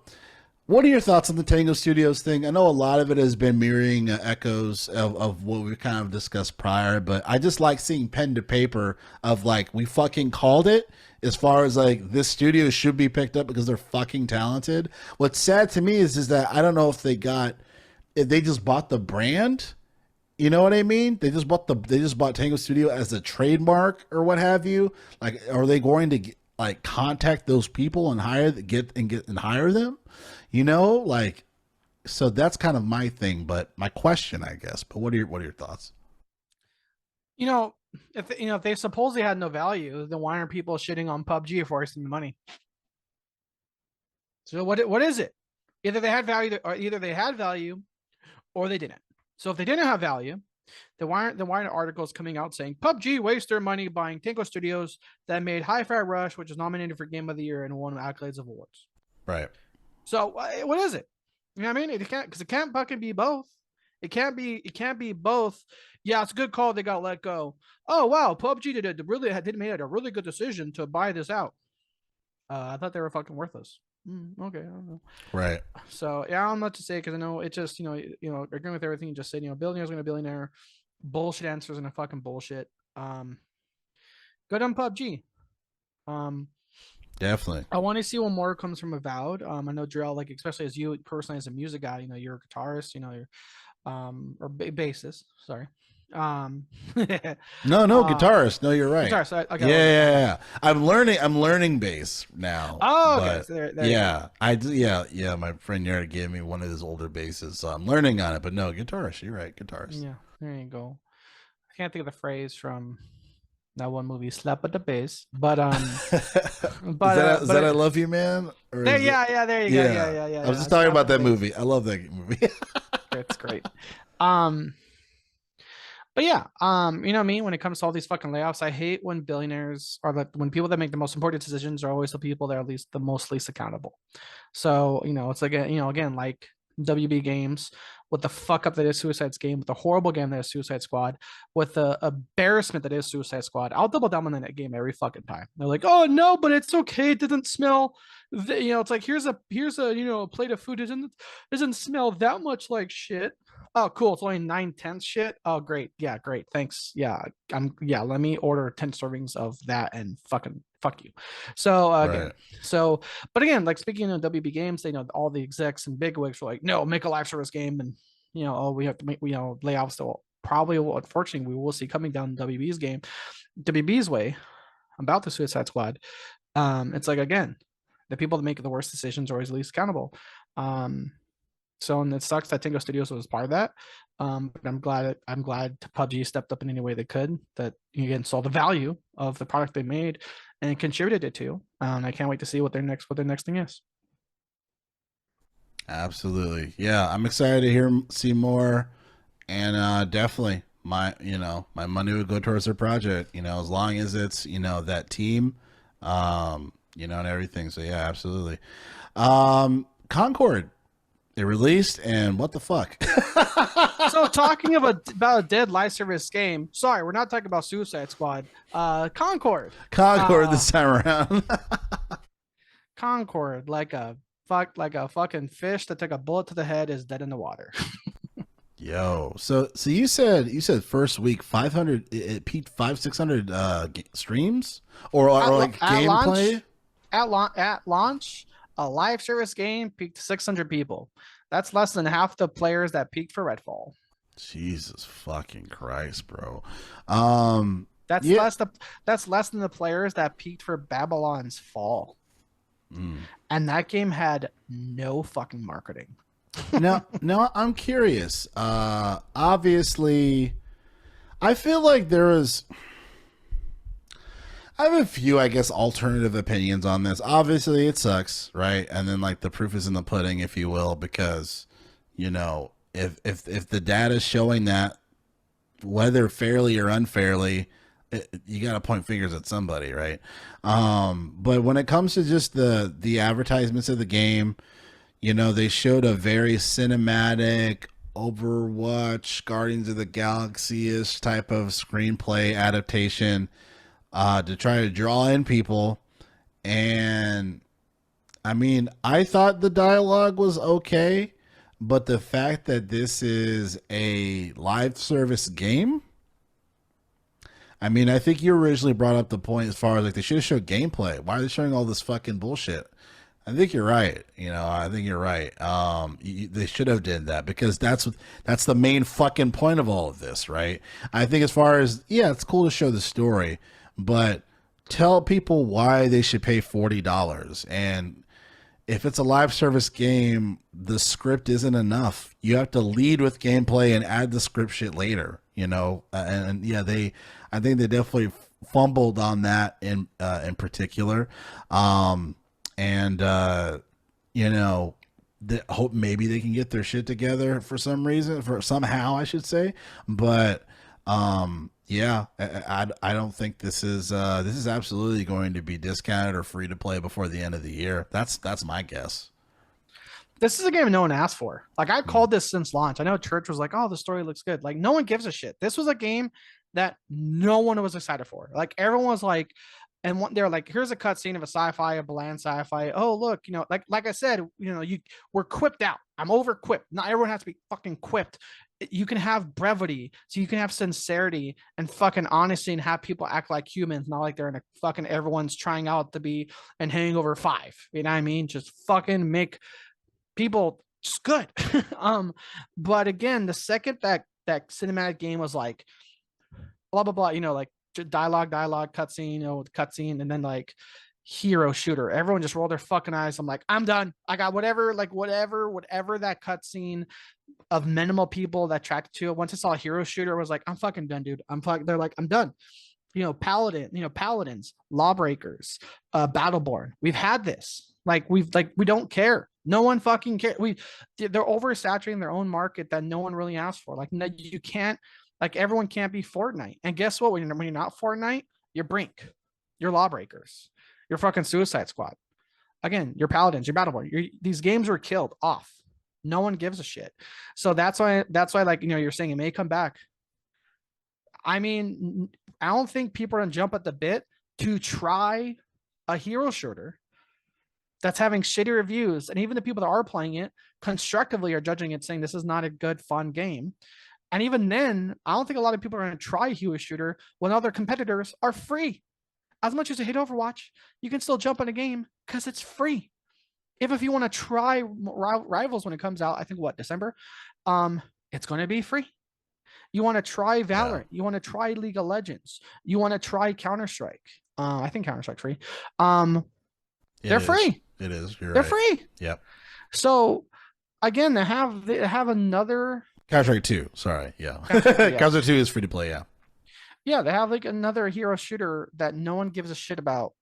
What are your thoughts on the Tango Studios thing? I know a lot of it has been mirroring echoes of what we kind of discussed prior, but I just like seeing pen to paper of like, we fucking called it as far as like this studio should be picked up because they're fucking talented. What's sad to me is that I don't know if they just bought the brand. You know what I mean? They just bought Tango Studio as a trademark or what have you. Like, are they going to like contact those people and hire them? You know, like, so that's kind of my thing, but my question, I guess. But what are your thoughts? You know, if they supposedly had no value, then why aren't people shitting on PUBG for wasting the money? So what is it? Either they had value, or they didn't. So if they didn't have value, then why aren't articles coming out saying PUBG wasted their money buying Tango Studios that made Hi-Fi Rush, which was nominated for Game of the Year and won accolades of awards? Right. So what is it? You know what I mean? It can't fucking be both. It can't be both. Yeah, it's a good call. They got let go. Oh wow, PUBG did made a really good decision to buy this out. I thought they were fucking worthless. Okay, I don't know. Right. So yeah, I don't know what to say because I know it just agreeing with everything you just said. Billionaire's going to billionaire. Bullshit answers and a fucking bullshit. Good on PUBG. Definitely. I want to see what more comes from Avowed. I know Drill, like especially as you personally as a music guy, you're a guitarist, you're or bassist. Sorry. No, guitarist. No, you're right. Guitarist. Okay, yeah. I'm learning bass now. Oh, okay. But So there yeah, I do. Yeah. My friend Yara gave me one of his older basses, so I'm learning on it. But no, guitarist. You're right, guitarist. Yeah, there you go. I can't think of the phrase from that one movie, "Slap at the Bass," but is that I Love You, Man? Or there, yeah, there you go. Yeah. I was just talking about that movie. I love that movie. It's great. But yeah, you know me, when it comes to all these fucking layoffs, I hate when billionaires are when people that make the most important decisions are always the people that are least the most least accountable. So, it's like again, like WB Games with the fuck up that is Suicide's Game, with the horrible game that is Suicide Squad, with the embarrassment that is Suicide Squad. I'll double down on that game every fucking time. They're like, oh no, but it's okay. It doesn't smell. It's like here's a a plate of food. Doesn't smell that much like shit. Oh, cool. It's only 9/10 shit. Oh, great. Yeah, great. Thanks. Yeah, let me order 10 servings of that and fucking fuck you. So again, Right. but again, like speaking of WB Games, they know all the execs and bigwigs were like, no, make a live service game, and we have to make layoffs. So probably, unfortunately, we will see coming down WB's way about the Suicide Squad. It's like again, the people that make the worst decisions are always least accountable. So, and it sucks that Tango Studios was part of that. But I'm glad PUBG stepped up in any way they could. That again saw the value of the product they made and contributed it to. I can't wait to see what their next thing is. Absolutely. Yeah, I'm excited to see more, and definitely my money would go towards their project. As long as it's that team, and everything. So yeah, absolutely. Concord. It released, and what the fuck? So talking about a dead live service game. Sorry, we're not talking about Suicide Squad. Concord. This time around. Concord, like a fucking fish that took a bullet to the head, is dead in the water. Yo, so you said first week 500, it peaked 600 streams or like gameplay at launch. A live service game peaked 600 people. That's less than half the players that peaked for Redfall. Jesus fucking Christ, bro. That's less than the players that peaked for Babylon's Fall. And that game had no fucking marketing. now I'm curious. Obviously, I feel like I have a few, I guess, alternative opinions on this. Obviously, it sucks, right? And then, like, the proof is in the pudding, if you will, because, if the data is showing that, whether fairly or unfairly, you got to point fingers at somebody, right? But when it comes to just the advertisements of the game, they showed a very cinematic Overwatch, Guardians of the Galaxy-ish type of screenplay adaptation to try to draw in people. And I mean, I thought the dialogue was okay, but the fact that this is a live service game, I mean, I think you originally brought up the point as far as like they should have showed gameplay. Why are they showing all this fucking bullshit? I think you're right. I think you're right. They should have did that because that's the main fucking point of all of this, right? I think as far as yeah, it's cool to show the story, but tell people why they should pay $40. And if it's a live service game, the script isn't enough. You have to lead with gameplay and add the script shit later. And yeah, I think they definitely fumbled on that in particular. And hope maybe they can get their shit together for some reason, for somehow I should say. But yeah, I don't think this is absolutely going to be discounted or free to play before the end of the year. That's my guess. This is a game no one asked for. Like I've called this since launch. I know Church was like, "Oh, the story looks good." Like no one gives a shit. This was a game that no one was excited for. Like everyone was like, they're like, "Here's a cutscene of a sci-fi, a bland sci-fi. Oh, look, like I said, we're quipped out. I'm over quipped. Not everyone has to be fucking quipped. You can have brevity, so you can have sincerity and fucking honesty, and have people act like humans, not like they're in a fucking everyone's trying out to be in Hangover 5. You know what I mean? Just fucking make people just good. But again, the second that cinematic game was like blah blah blah, like dialogue, cutscene, cutscene, and then like hero shooter. Everyone just rolled their fucking eyes. I'm like, I'm done. I got whatever that cutscene of minimal people that tracked to it. Once I saw hero shooter, I was like, I'm fucking done, dude. They're like, I'm done. Paladins, Lawbreakers, Battleborn. We've had this. We don't care. No one fucking cares. They're oversaturating their own market that no one really asked for. Like, no, you can't. Like, everyone can't be Fortnite. And guess what? When you're not Fortnite, you're Brink, you're Lawbreakers, you're fucking Suicide Squad. Again, you're Paladins, you're Battleborn. These games were killed off. No one gives a shit. So that's why, like, you're saying it may come back. I mean, I don't think people are gonna jump at the bit to try a hero shooter that's having shitty reviews, and even the people that are playing it constructively are judging it, saying this is not a good, fun game. And even then, I don't think a lot of people are going to try a hero shooter when other competitors are free. As much as you hate Overwatch, you can still jump in a game because it's free. If you want to try Rivals when it comes out, I think December, it's going to be free. You want to try Valorant, you want to try League of Legends, you want to try Counter-Strike. I think Counter-Strike's free. They're free. It is. They're free. Yep. So again, they have another Counter-Strike 2. Sorry. Yeah. Counter-Strike 2 is free to play. Yeah. Yeah, they have like another hero shooter that no one gives a shit about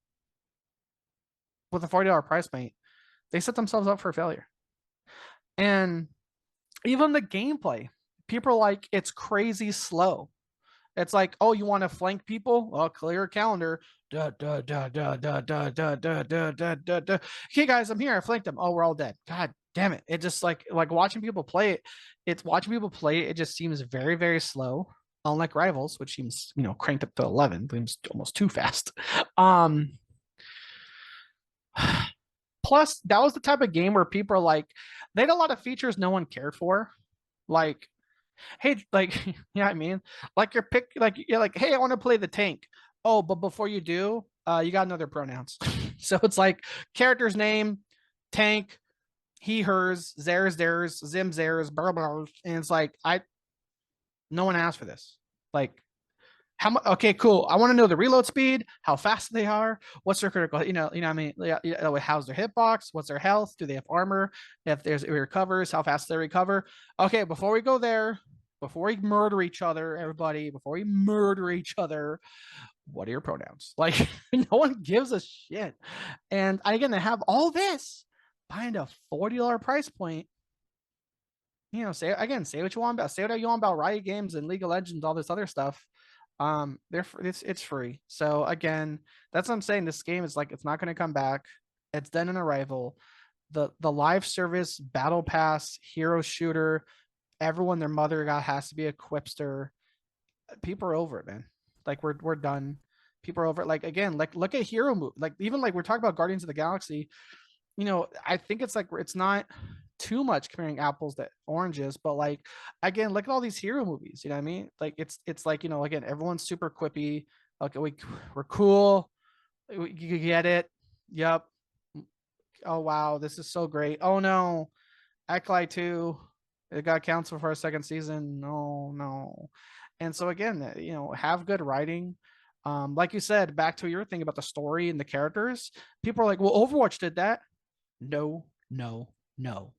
with a $40 price point. They set themselves up for failure. And even the gameplay, people are like, it's crazy slow. It's like, oh, you want to flank people? Oh, clear calendar. Okay, guys, I'm here. I flanked them. Oh, we're all dead. God damn it. It just like watching people play it. It just seems very, very slow. Unlike Rivals, which seems, cranked up to 11, seems almost too fast. Plus, that was the type of game where people are like, they had a lot of features no one cared for. Like, hey, like, you know what I mean? Like you're like, hey, I want to play the tank. Oh, but before you do, you got another pronouns. So it's like character's name, tank, he, hers, theirs, zim, theirs, blah, blah, and it's like, no one asked for this. Like, how much? Okay, cool. I want to know the reload speed, how fast they are, what's their critical, what I mean? How's their hitbox? What's their health? Do they have armor? If it recovers, how fast they recover? Okay, before we go there, before we murder each other, everybody, what are your pronouns? Like, no one gives a shit. And again, they have all this behind a $40 price point. Say what you want about Riot Games and League of Legends, all this other stuff. It's free. So again, that's what I'm saying. This game is like, it's not going to come back. It's done in Arrival. The live service battle pass hero shooter, everyone their mother got has to be a quipster. People are over it, man. Like we're done. People are over it. Like again, like look at hero move. Like even like we're talking about Guardians of the Galaxy. I think it's like it's not too much comparing apples to oranges, but like again, look at all these hero movies. You know what I mean? Like it's like again, everyone's super quippy. Okay, we're cool. You get it. Yep. Oh wow, this is so great. Oh no, Ekli 2, it got canceled for a second season. No, no. And so again, have good writing. Like you said, back to your thing about the story and the characters. People are like, well, Overwatch did that. No, no, no.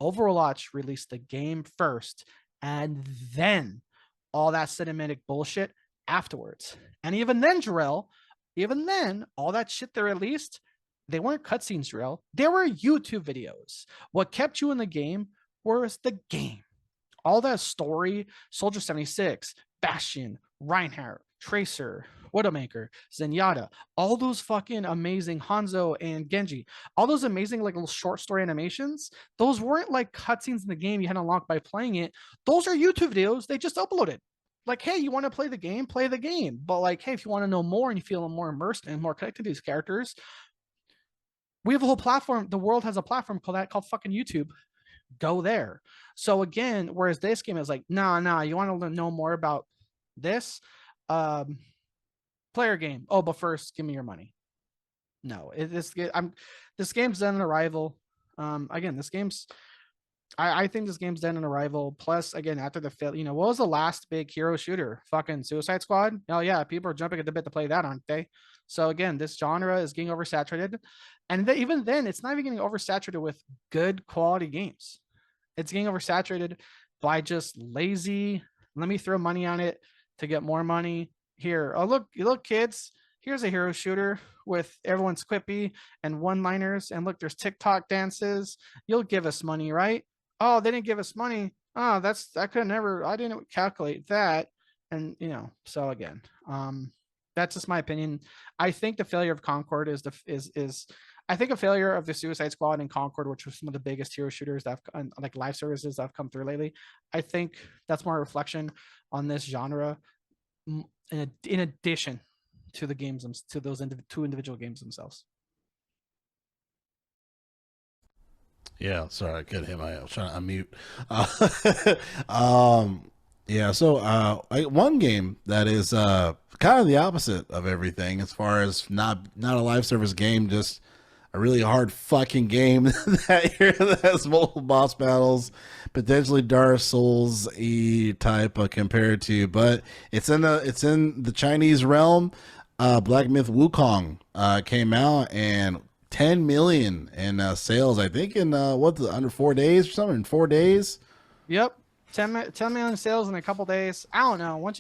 Overwatch released the game first, and then all that cinematic bullshit afterwards. And even then, Jarrell, even then, all that shit they released, they weren't cutscenes, Jarrell. They were YouTube videos. What kept you in the game was the game. All that story, Soldier 76, Bastion, Reinhardt, Tracer, Widowmaker, Zenyatta, all those fucking amazing Hanzo and Genji, all those amazing like little short story animations, those weren't like cutscenes in the game you had to unlock by playing it. Those are YouTube videos they just uploaded. Like, hey, you want to play the game? Play the game. But like, hey, if you want to know more and you feel more immersed and more connected to these characters, we have a whole platform. The world has a platform called fucking YouTube. Go there. So again, whereas this game is like, nah, you want to know more about this? Player game. Oh, but first, give me your money. No, this game's done an arrival. Again, this game's I think this game's done an arrival. Plus, again, after the fail, what was the last big hero shooter? Fucking Suicide Squad. Oh yeah, people are jumping at the bit to play that, aren't they? So again, this genre is getting oversaturated, and even then, it's not even getting oversaturated with good quality games. It's getting oversaturated by just lazy. Let me throw money on it to get more money. Here, oh look, kids. Here's a hero shooter with everyone's quippy and one-liners, and look, there's TikTok dances. You'll give us money, right? Oh, they didn't give us money. Oh, I could never, I didn't calculate that. And so again, that's just my opinion. I think the failure of Concord is I think a failure of the Suicide Squad and Concord, which were some of the biggest hero shooters that have like live services that have come through lately. I think that's more a reflection on this genre in addition to the games, to those two individual games themselves. Yeah, sorry, I couldn't hit my. I was trying to unmute. Yeah, so one game that is kind of the opposite of everything, as far as not a live service game, just a really hard fucking game that has multiple boss battles, potentially Dark Souls type compared to, but it's in the Chinese realm. Black Myth Wukong came out and 10 million in sales, I think, in under 4 days or something. In 4 days. Yep. 10 million sales in a couple days. I don't know. Once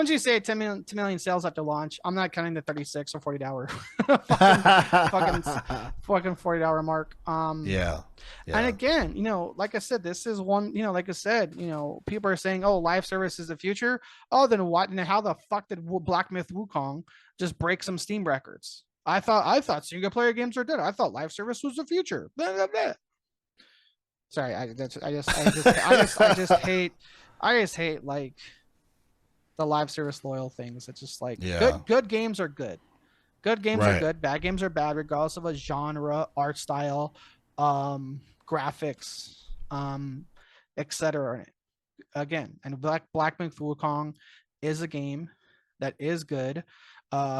you say 10 million sales after launch, I'm not counting the 36 or 40 hour fucking 40 hour mark. Yeah. And again, like I said, this is one, like I said, people are saying, oh, live service is the future. Oh, then what? And how the fuck did Black Myth Wukong just break some Steam records? I thought single player games are dead. I thought live service was the future. Blah, blah, blah. Sorry, I just hate like the live service loyal things. It's just like good games are good. Good games are good. Bad games are bad, regardless of a genre, art style, graphics, etc. Again, and Black Myth Wukong is a game that is good.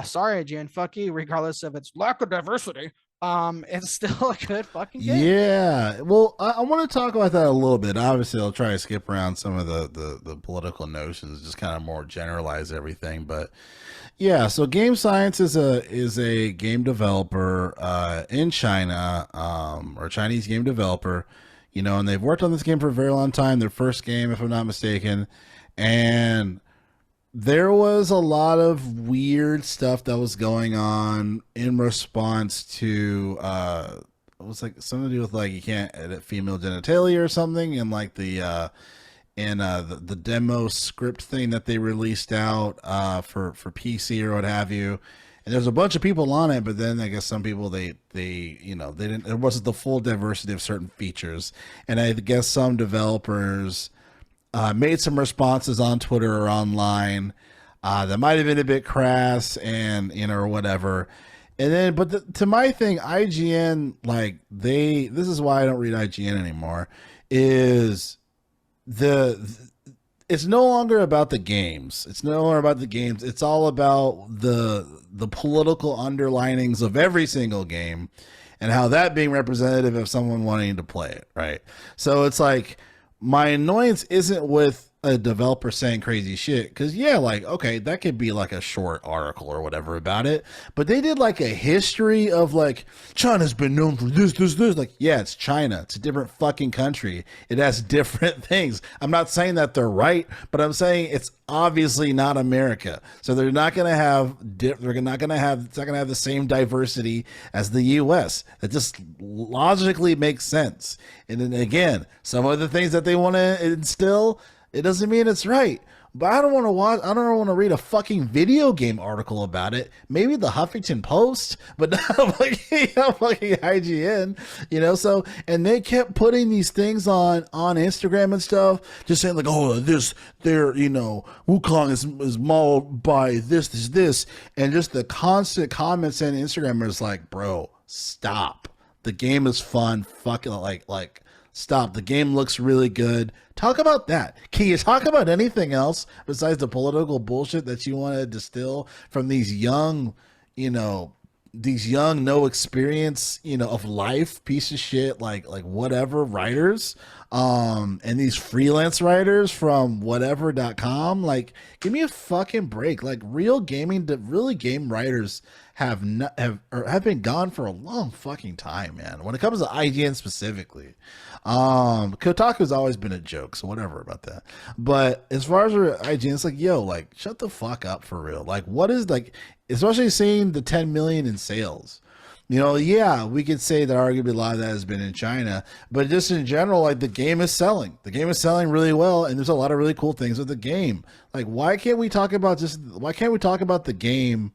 Sorry, Jan, fuck you, regardless of its lack of diversity. It's still a good fucking game. Yeah. Well, I want to talk about that a little bit. Obviously, I'll try to skip around some of the political notions, just kind of more generalize everything. But yeah, so Game Science is a game developer in China, or Chinese game developer, and they've worked on this game for a very long time. Their first game, if I'm not mistaken, and there was a lot of weird stuff that was going on in response to it was like something to do with like you can't edit female genitalia or something, and like the demo script thing that they released out for PC or what have you. And there's a bunch of people on it, but then I guess some people they didn't, it wasn't the full diversity of certain features, and I guess some developers made some responses on Twitter or online that might have been a bit crass and or whatever. And then, but to my thing, IGN, like this is why I don't read IGN anymore, is the it's no longer about the games. It's no longer about the games. It's all about the political underlinings of every single game and how that being representative of someone wanting to play it, right? So it's like my annoyance isn't with a developer saying crazy shit, because yeah, like, okay, that could be like a short article or whatever about it, but they did like a history of like China's been known for this, like, yeah, it's China, it's a different fucking country, it has different things. I'm not saying that they're right, but I'm saying it's obviously not America, so they're not going to have it's not going to have the same diversity as the US. That just logically makes sense. And then again, some of the things that they want to instill, it doesn't mean it's right. But I don't want to watch. I don't want to read a fucking video game article about it. Maybe the Huffington Post, but not fucking IGN. You know. So, and they kept putting these things on Instagram and stuff, just saying like, oh, Wukong is mauled by this, and just the constant comments on Instagram is like, bro, stop. The game is fun. Fucking like. Stop. The game looks really good. Talk about that. Can you talk about anything else besides the political bullshit that you want to distill from these young, no experience, of life piece of shit, like whatever writers, and these freelance writers from whatever.com, like, give me a fucking break. Like, really game writers have been gone for a long fucking time, man. When it comes to IGN specifically, Kotaku's always been a joke, so whatever about that. But as far as IGN, it's like, yo, like, shut the fuck up for real. Like, what is, like, especially seeing the 10 million in sales. Yeah, we could say that arguably a lot of that has been in China, but just in general, like, the game is selling. The game is selling really well, and there's a lot of really cool things with the game. Like, why can't we talk about the game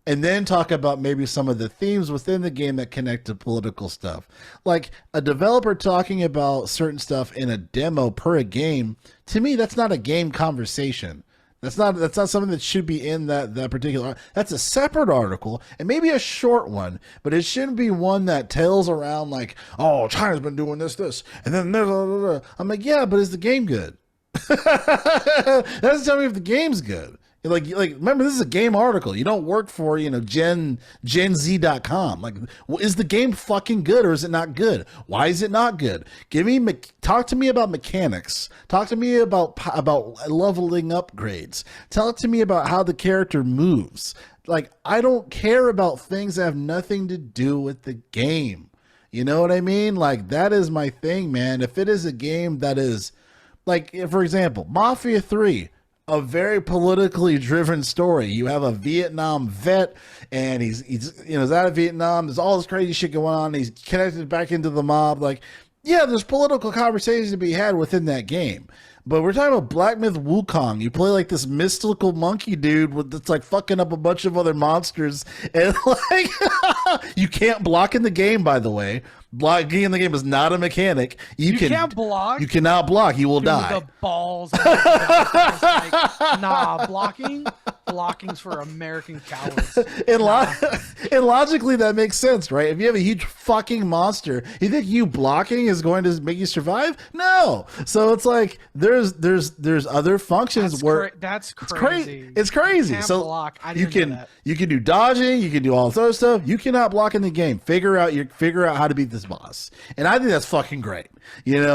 and then talk about maybe some of the themes within the game that connect to political stuff? Like, a developer talking about certain stuff in a demo per a game, to me, that's not a game conversation. That's not something that should be in that particular. That's a separate article, and maybe a short one, but it shouldn't be one that tails around like, oh, China's been doing this, and then I'm like, yeah, but is the game good? That doesn't tell me if the game's good. Like, remember, this is a game article. You don't work for, GenZ.com. Like, is the game fucking good or is it not good? Why is it not good? Talk to me about mechanics. Talk to me about leveling upgrades. Talk to me about how the character moves. Like, I don't care about things that have nothing to do with the game. You know what I mean? Like, that is my thing, man. If it is a game that is, like, for example, Mafia 3, a very politically driven story. You have a Vietnam vet, and he's out of Vietnam. There's all this crazy shit going on. He's connected back into the mob. Like, yeah, there's political conversations to be had within that game. But we're talking about Black Myth Wukong. You play like this mystical monkey dude that's like fucking up a bunch of other monsters, and like you can't block in the game. By the way, blocking in the game is not a mechanic. You can't block. You cannot block. You will die. The balls. Nah, blocking's for American cowards. And logically, that makes sense, right? If you have a huge fucking monster, you think you blocking is going to make you survive? No. So it's like there's other functions that's crazy. It's crazy. So block. You can do dodging, you can do all this other stuff. You cannot block in the game. Figure out how to beat this boss, and I think that's fucking great.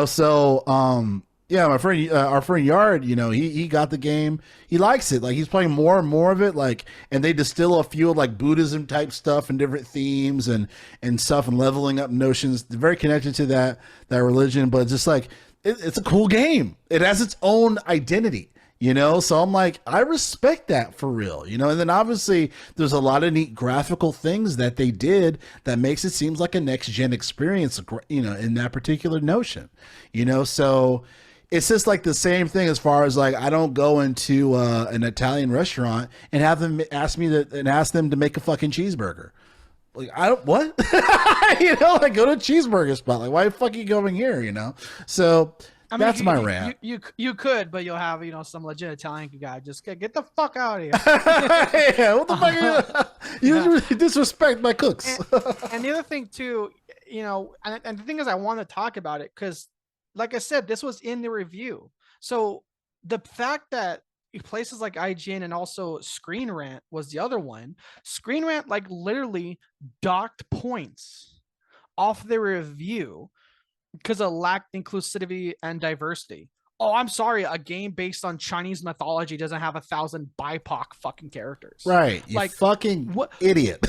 So yeah, my friend, our friend Yard, he got the game. He likes it. Like, he's playing more and more of it. Like, and they distill a few of like Buddhism type stuff and different themes and stuff and leveling up notions. They're very connected to that religion, but it's just like it's a cool game. It has its own identity. So I'm like, I respect that for real, and then obviously there's a lot of neat graphical things that they did that makes it seems like a next gen experience, in that particular notion, so it's just like the same thing as far as like, I don't go into an Italian restaurant and have them ask them to make a fucking cheeseburger. Like, I don't, what? Like, go to a cheeseburger spot. Like, why the fuck are you going here, So that's my rant. You could, but you'll have, some legit Italian guy just get the fuck out of here. Yeah, what the fuck? You really disrespect my cooks. And the other thing too, and the thing is, I want to talk about it because, like I said, this was in the review. So the fact that places like IGN and also Screen Rant was the other one. Screen Rant like literally docked points off the review because it lacked inclusivity and diversity. Oh, I'm sorry. A game based on Chinese mythology doesn't have 1,000 BIPOC fucking characters. Right. You like fucking idiot.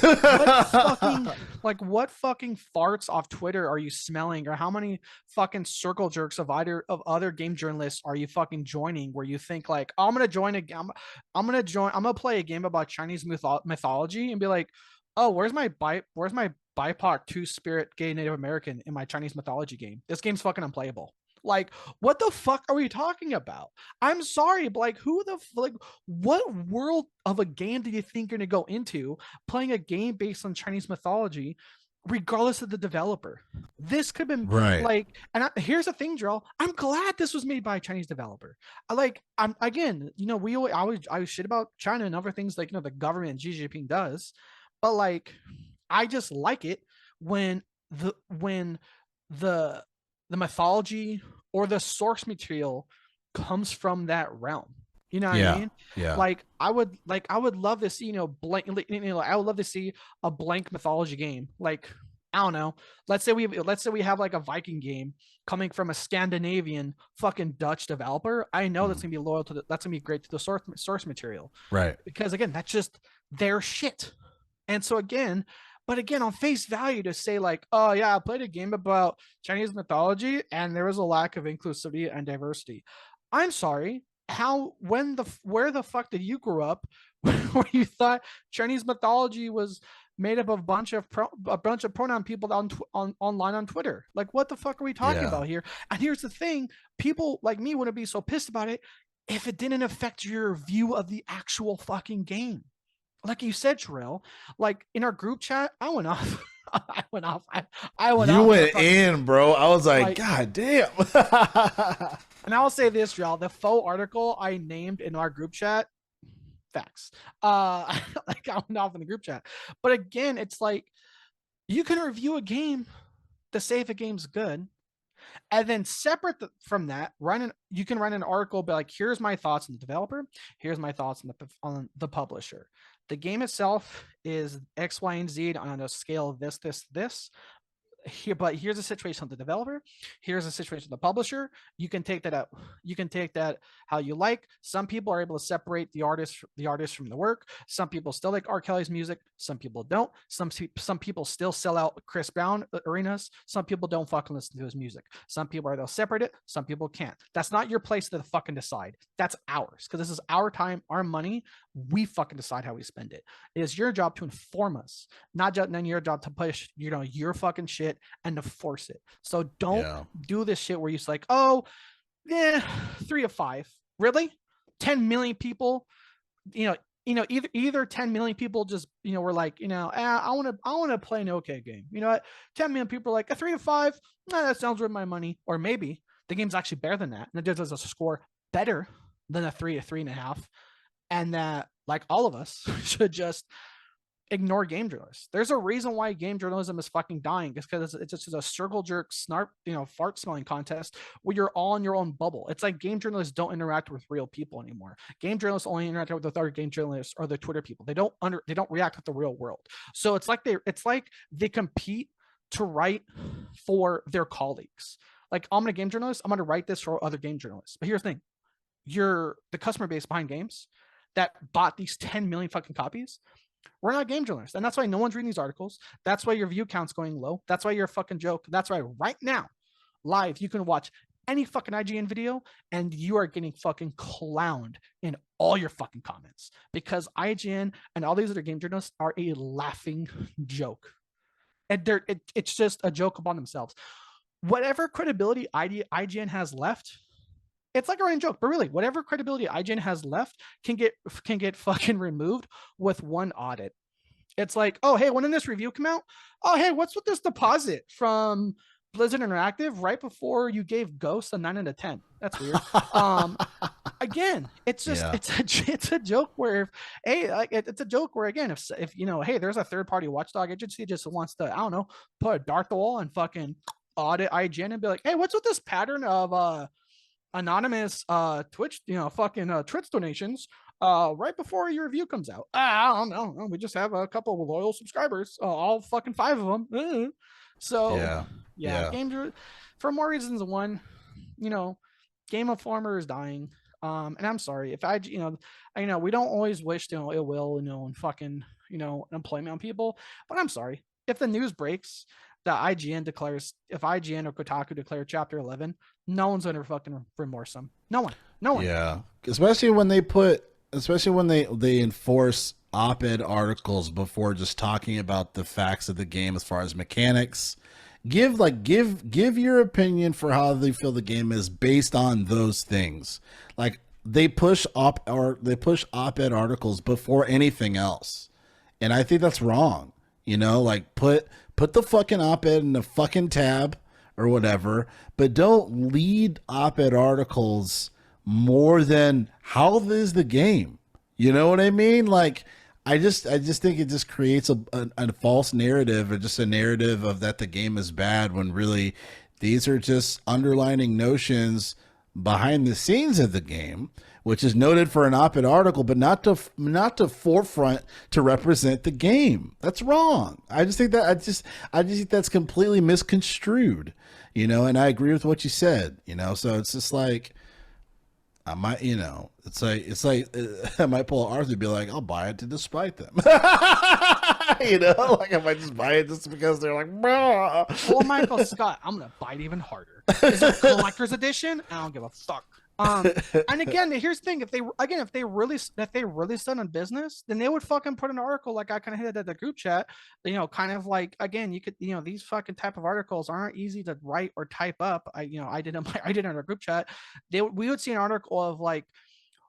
what fucking farts off Twitter are you smelling? Or how many fucking circle jerks of other game journalists are you fucking joining where you think like, oh, I'm going to play a game about Chinese mythology and be like, oh, where's my BIPOC two-spirit gay Native American in my Chinese mythology game? This game's fucking unplayable. Like, what the fuck are we talking about? I'm sorry, but like, what world of a game do you think you're gonna go into playing a game based on Chinese mythology, regardless of the developer? This could have been right. Here's the thing, Joel. I'm glad this was made by a Chinese developer. I'm again, we always shit about China and other things like the government and Xi Jinping does, but like, I just like it when the mythology or the source material comes from that realm. You know what I mean? Yeah. Like I would love to see, blank, I would love to see a blank mythology game. Like, I don't know. Let's say we have like a Viking game coming from a Scandinavian fucking Dutch developer. I know that's gonna be loyal to that's gonna be great to the source material. Right. Because again, that's just their shit. And so again, on face value, to say like, oh yeah, I played a game about Chinese mythology and there was a lack of inclusivity and diversity. I'm sorry. Where the fuck did you grow up where you thought Chinese mythology was made up of a bunch of pronoun people online on Twitter? Like, what the fuck are we talking about here? And here's the thing: people like me wouldn't be so pissed about it if it didn't affect your view of the actual fucking game. Like you said, Terrell, like in our group chat, I went off. I went off. You went in, bro. I was like, God damn. And I'll say this, Terrell, the faux article I named in our group chat, facts. Like I went off in the group chat. But again, it's like you can review a game to say if a game's good. And then separate from that, you can run an article, but like, here's my thoughts on the developer. Here's my thoughts on the publisher. The game itself is X, Y, and Z on a scale of this. But here's a situation with the developer. Here's a situation with the publisher. You can take that out. You can take that how you like. Some people are able to separate the artist from the work. Some people still like R. Kelly's music. Some people don't. Some people still sell out Chris Brown arenas. Some people don't fucking listen to his music. Some people they'll separate it. Some people can't. That's not your place to fucking decide. That's ours, because this is our time, our money. We fucking decide how we spend it. It is your job to inform us, not just then your job to push your fucking shit and to force it. So don't do this shit where you're like, oh, yeah, 3 of 5. Really? 10 million people, either 10 million people just, were like, I want to play an okay game. You know what? 10 million people are like a 3 of 5. Nah, that sounds worth my money. Or maybe the game's actually better than that. And it does a score better than a 3 or 3.5. And that, like, all of us should just ignore game journalists. There's a reason why game journalism is fucking dying. It's because it's just a circle jerk snark, fart smelling contest where you're all in your own bubble. It's like game journalists don't interact with real people anymore. Game journalists only interact with other game journalists or the Twitter people. They don't react with the real world. So it's like they compete to write for their colleagues. Like, I'm a game journalist, I'm going to write this for other game journalists. But here's the thing: the customer base behind games that bought these 10 million fucking copies, we're not game journalists. And that's why no one's reading these articles. That's why your view count's going low. That's why you're a fucking joke. That's why right now, live, you can watch any fucking IGN video and you are getting fucking clowned in all your fucking comments, because IGN and all these other game journalists are a laughing joke. And it's just a joke upon themselves. Whatever credibility IGN has left, it's like a running joke, but really, whatever credibility IGN has left can get fucking removed with one audit. It's like, oh, hey, when did this review come out? Oh, hey, what's with this deposit from Blizzard Interactive right before you gave Ghost a 9 out of 10? That's weird. Again, it's just Yeah. it's a joke where if, hey, like it's a joke where again if you know, hey, there's a third party watchdog agency just wants to, I don't know, put a dart the wall and fucking audit IGN and be like, hey, what's with this pattern of anonymous Twitch, fucking Twitch donations right before your review comes out. I don't know. We just have a couple of loyal subscribers, all fucking 5 of them. So Yeah. yeah, Yeah. for more reasons. One, you know, Game Informer is dying. And I'm sorry if I know we don't always wish ill will, and fucking employment on people, but I'm sorry if the news breaks that IGN declares, if IGN or Kotaku declare Chapter 11, no one's gonna fucking remorse them. No one. No one. Yeah. Especially when they enforce op-ed articles before just talking about the facts of the game as far as mechanics. Give your opinion for how they feel the game is based on those things. Like they push op-ed articles before anything else. And I think that's wrong. Like put the fucking op-ed in the fucking tab or whatever, but don't lead op-ed articles more than how is the game. You know what I mean? Like I just think it just creates a false narrative, or just a narrative of that the game is bad, when really these are just underlining notions behind the scenes of the game, which is noted for an op-ed article, but not to forefront to represent the game. That's wrong. I just think that's completely misconstrued. And I agree with what you said. So it's just like, I might, it's like I might pull Arthur and be like, I'll buy it to despite them. Like I might just buy it just because they're like, bro. Or Michael Scott, I'm gonna bite even harder. Is it a collector's edition? I don't give a fuck. And again, here's the thing: if they really stood on business, then they would fucking put an article like I kind of hit at the group chat. Kind of like, again, you could, these fucking type of articles aren't easy to write or type up. I did in our group chat. We would see an article of like,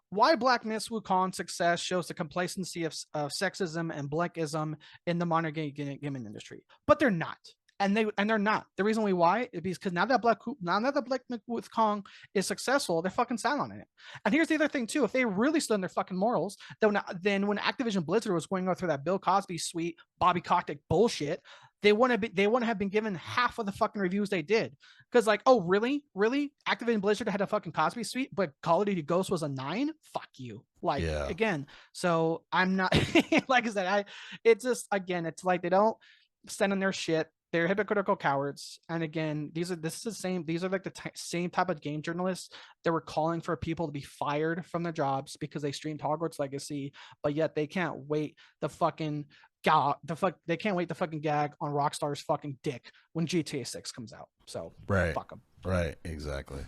why Black Myth's Wukong's success shows the complacency of sexism and blackism in the modern gaming industry, but they're not. And they're not. The reason why is because now that Black Myth Wukong is successful, they're fucking silent on it. And here's the other thing too: if they really stood on their fucking morals, then when Activision Blizzard was going through that Bill Cosby sweet Bobby Kotick bullshit, they wouldn't have been given half of the fucking reviews they did. Because like, oh really, Activision Blizzard had a fucking Cosby suite, but Call of Duty Ghost was a 9. Fuck you. Like, Yeah. again, so I'm not like I said, it's just, again, it's like they don't stand on their shit. They're hypocritical cowards. And again, these are like the same type of game journalists that were calling for people to be fired from their jobs because they streamed Hogwarts Legacy, but yet they can't wait they can't wait to fucking gag on Rockstar's fucking dick when GTA 6 comes out. So Right. fuck them. Right. Exactly.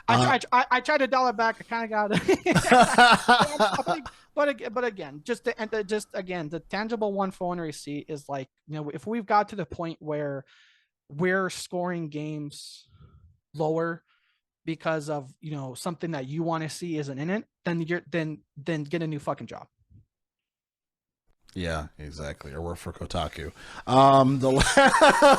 I tried to dial it back. I kind of got it. But again, the tangible 1-for-1 receipt is like, if we've got to the point where we're scoring games lower because of something that you want to see isn't in it, then get a new fucking job. Yeah, exactly. Or work for Kotaku. The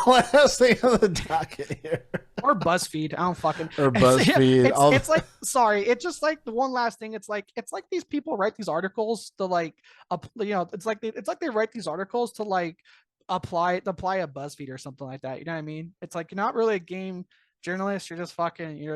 last thing on the docket here. Or BuzzFeed. I don't fucking. Or BuzzFeed. It's like, sorry. It's just like the one last thing. It's like these people write these articles to like, it's like they write these articles to like apply a BuzzFeed or something like that. You know what I mean? It's like, you're not really a game journalist. You're just fucking, you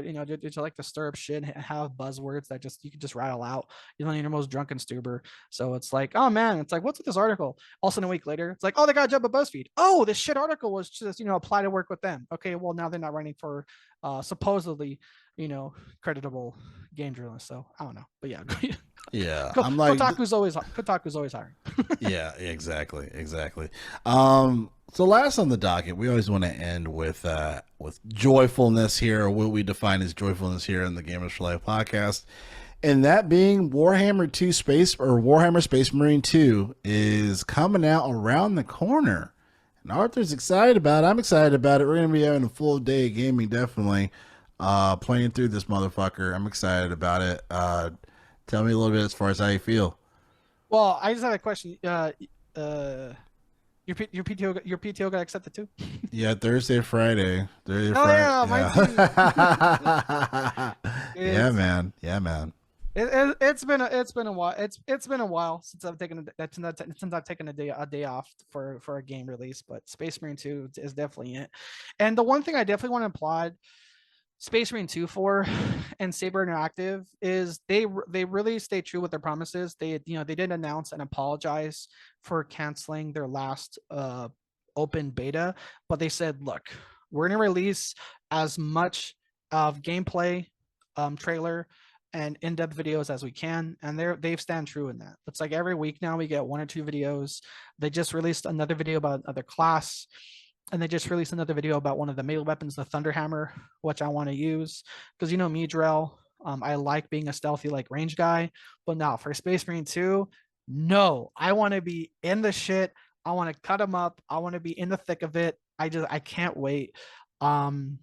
like to stir up shit and have buzzwords that you can just rattle out, your most drunken stuber. So it's like, oh man, it's like, what's with this article? Also, a week later, it's like, oh, they got a job at BuzzFeed. Oh, this shit article was just, apply to work with them. Okay, well, now they're not writing for supposedly, creditable game journalists. So I don't know, but yeah. Yeah, I'm like, Kotaku's always hiring. Yeah, exactly. So last on the docket, we always want to end with joyfulness here, or what we define as joyfulness here in the Gamers for Life podcast, and that being Warhammer 2 Warhammer Space Marine 2 is coming out around the corner, and Arthur's excited about it. I'm excited about it. We're gonna be having a full day of gaming, definitely, playing through this motherfucker. I'm excited about it. Tell me a little bit as far as how you feel. Well, I just had a question. Your PTO got accepted too. Yeah, Thursday, Friday, Thursday, Oh Friday. yeah, mine too. Yeah, yeah, It's man, yeah, man. it's been a while. It's been a while since I've taken since I've taken a day off for a game release. But Space Marine 2 is definitely it. And the one thing I definitely want to applaud Space Marine 2 for and Saber Interactive is they really stay true with their promises. They did announce and apologize for canceling their last open beta, but they said, look, we're gonna release as much of gameplay, trailer, and in-depth videos as we can, and they've stand true in that. It's like every week now we get 1 or 2 videos. They just released another video about another class, and they just released another video about one of the melee weapons, the Thunderhammer, which I want to use because you know me, Drell. I like being a stealthy like range guy, but now for Space Marine 2, no, I want to be in the shit. I want to cut them up. I want to be in the thick of it. I can't wait. Um,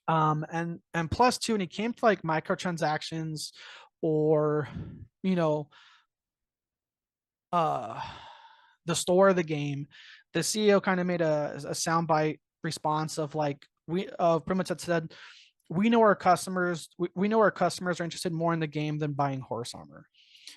and plus too, when it came to like microtransactions or you know, uh the store of the game, the CEO kind of made a soundbite response of like we pretty much said we know our customers we know our customers are interested more in the game than buying horse armor.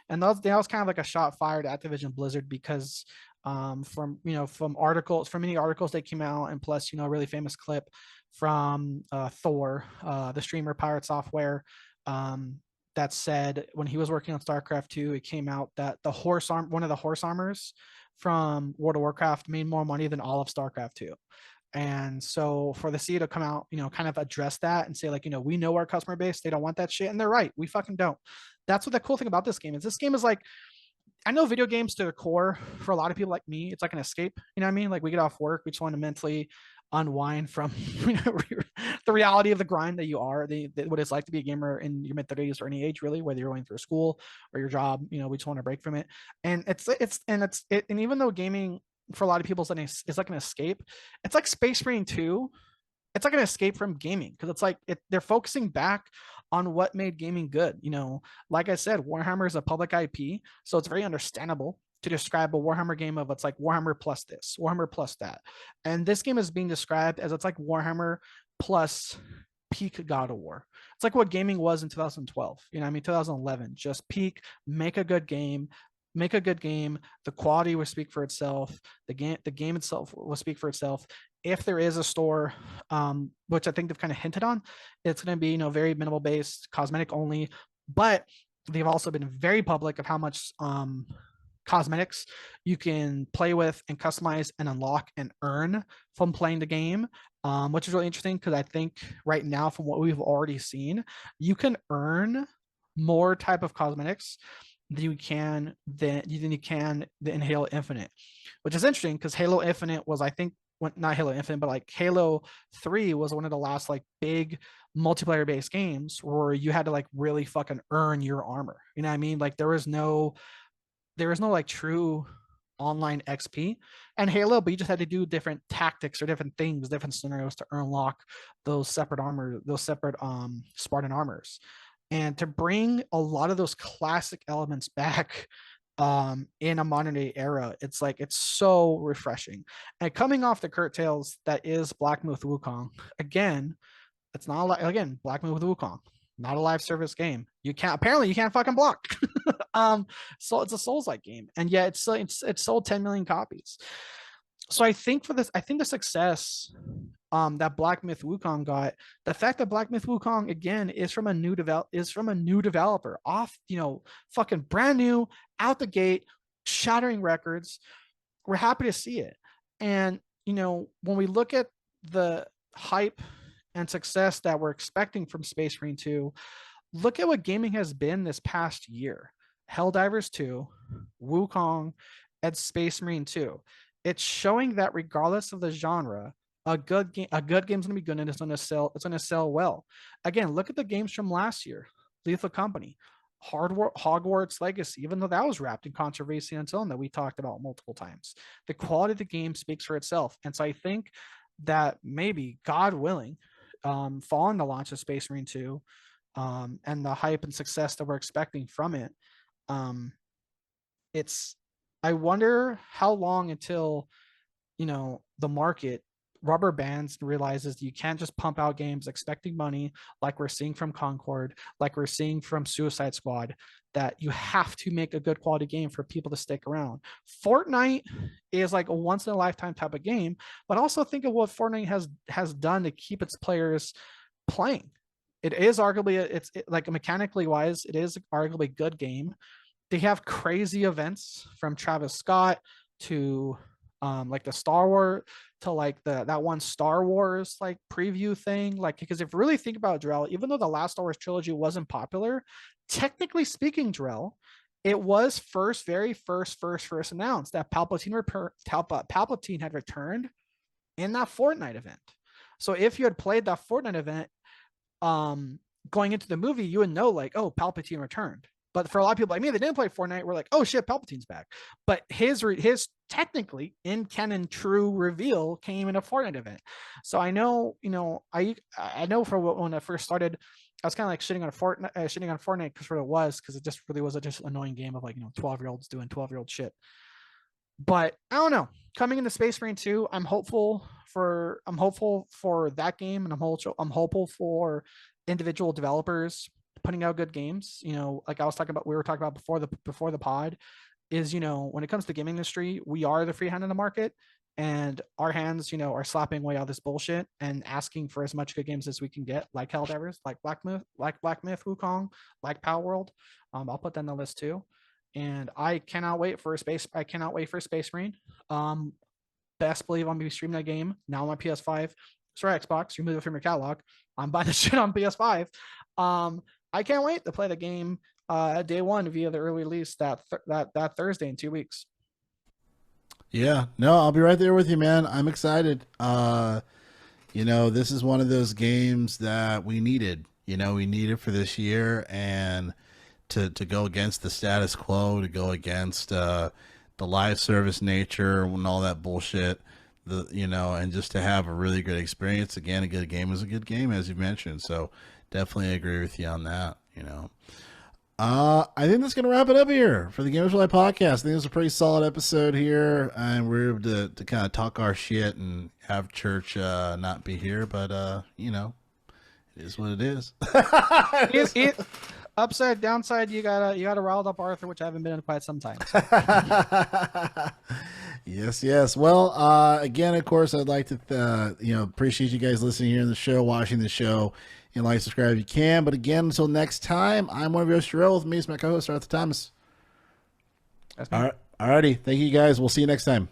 And that was kind of like a shot fired at Activision Blizzard because from from articles from many articles that came out, and plus a really famous clip from Thor, the streamer Pirate Software, that said when he was working on StarCraft 2, it came out that one of the horse armors from World of Warcraft made more money than all of StarCraft 2. And so for the CEO to come out, kind of address that and say, like, we know our customer base, they don't want that shit. And they're right. We fucking don't. That's what the cool thing about this game is. This game is like, I know video games to the core for a lot of people like me, it's like an escape. You know what I mean? Like we get off work, we just want to mentally unwind from the reality of the grind that you are, what it's like to be a gamer in your mid 30s or any age, really, whether you're going through school or your job. We just want to break from it. And and even though gaming for a lot of people is like an escape, it's like Space Marine 2. It's like an escape from gaming because it's like they're focusing back on what made gaming good. Like I said, Warhammer is a public IP, so it's very understandable to describe a Warhammer game of it's like Warhammer plus this, Warhammer plus that. And this game is being described as it's like Warhammer plus peak God of War. It's like what gaming was in 2012. 2011, just peak, make a good game. Make a good game. The quality will speak for itself. The game itself will speak for itself. If there is a store, which I think they've kind of hinted on, it's going to be very minimal based, cosmetic only. But they've also been very public of how much cosmetics you can play with and customize and unlock and earn from playing the game, which is really interesting because I think right now, from what we've already seen, you can earn more type of cosmetics than you can in Halo Infinite, which is interesting because Halo Infinite was, I think, not Halo Infinite, but like Halo 3 was one of the last like big multiplayer based games where you had to like really fucking earn your armor. You know what I mean? Like there was no like true online XP and Halo, but you just had to do different tactics or different things, different scenarios to unlock those separate Spartan armors. And to bring a lot of those classic elements back in a modern day era, it's so refreshing. And coming off the curtails that is Black Myth Wukong, again, it's not again Black Myth Wukong, not a live service game. You can't fucking block. So it's a Souls-like game, and yet it's sold 10 million copies. So I think the success that Black Myth Wukong got, the fact that Black Myth Wukong again is from a new developer, off fucking brand new, out the gate, shattering records. We're happy to see it. And when we look at the hype and success that we're expecting from Space Marine 2, look at what gaming has been this past year. Helldivers 2, Wukong, and Space Marine 2. It's showing that regardless of the genre, a good game's gonna be good and it's gonna sell well. Again, look at the games from last year. Lethal Company, Hogwarts Legacy, even though that was wrapped in controversy and so on that we talked about multiple times. The quality of the game speaks for itself. And so I think that maybe, God willing, following the launch of Space Marine 2, and the hype and success that we're expecting from it, it's I wonder how long until, the market rubber bands and realizes you can't just pump out games expecting money like we're seeing from Concord, like we're seeing from Suicide Squad, that you have to make a good quality game for people to stick around. Fortnite is like a once in a lifetime type of game, but also think of what Fortnite has done to keep its players playing. It is arguably like mechanically wise, it is arguably a good game. They have crazy events from Travis Scott to like the Star Wars to like that one Star Wars like preview thing. Like, because if you really think about it, Jarrell, even though the last Star Wars trilogy wasn't popular, technically speaking, Jarrell, it was very first announced that Palpatine had returned in that Fortnite event. So if you had played that Fortnite event, going into the movie, you would know like, oh, Palpatine returned. But for a lot of people like me that didn't play Fortnite, we're like, oh shit, Palpatine's back. But his technically in canon true reveal came in a Fortnite event. So I know, I know for when I first started, I was kind of like shitting on Fortnite because what it was, because it just really was a just annoying game of like 12-year-olds doing 12-year-old shit. But I don't know. Coming into Space Marine 2, I'm hopeful for that game, and I'm hopeful for individual developers putting out good games. Like we were talking about before the pod, is when it comes to gaming industry, we are the free hand in the market, and our hands, are slapping away all this bullshit and asking for as much good games as we can get, like Helldivers, like Black Myth, Wukong, like Power World. I'll put that on the list too. And I cannot wait for Space Marine. Best believe I'm gonna be streaming that game now on my PS5. Sorry, Xbox, remove it from your catalog. I'm buying the shit on PS5. I can't wait to play the game day one via the early release that Thursday in 2 weeks. Yeah, no, I'll be right there with you, man. I'm excited. This is one of those games that we needed. We needed for this year, and to go against the status quo, to go against the live service nature and all that bullshit, and just to have a really good experience. Again, a good game is a good game, as you mentioned. So definitely agree with you on that. I think that's going to wrap it up here for the Gamers Live podcast. I think it was a pretty solid episode here, and we're able to kind of talk our shit and have church not be here, but it is what it is. Upside, downside, you gotta riled up Arthur, which I haven't been in quite some time. Yes. Well, again, of course, I'd like to appreciate you guys listening here in the show, watching the show, and like, subscribe if you can. But again, until next time, I'm one of your hosts, Jarrell. With me is my co-host, Arthur Thomas. All righty. Thank you, guys. We'll see you next time.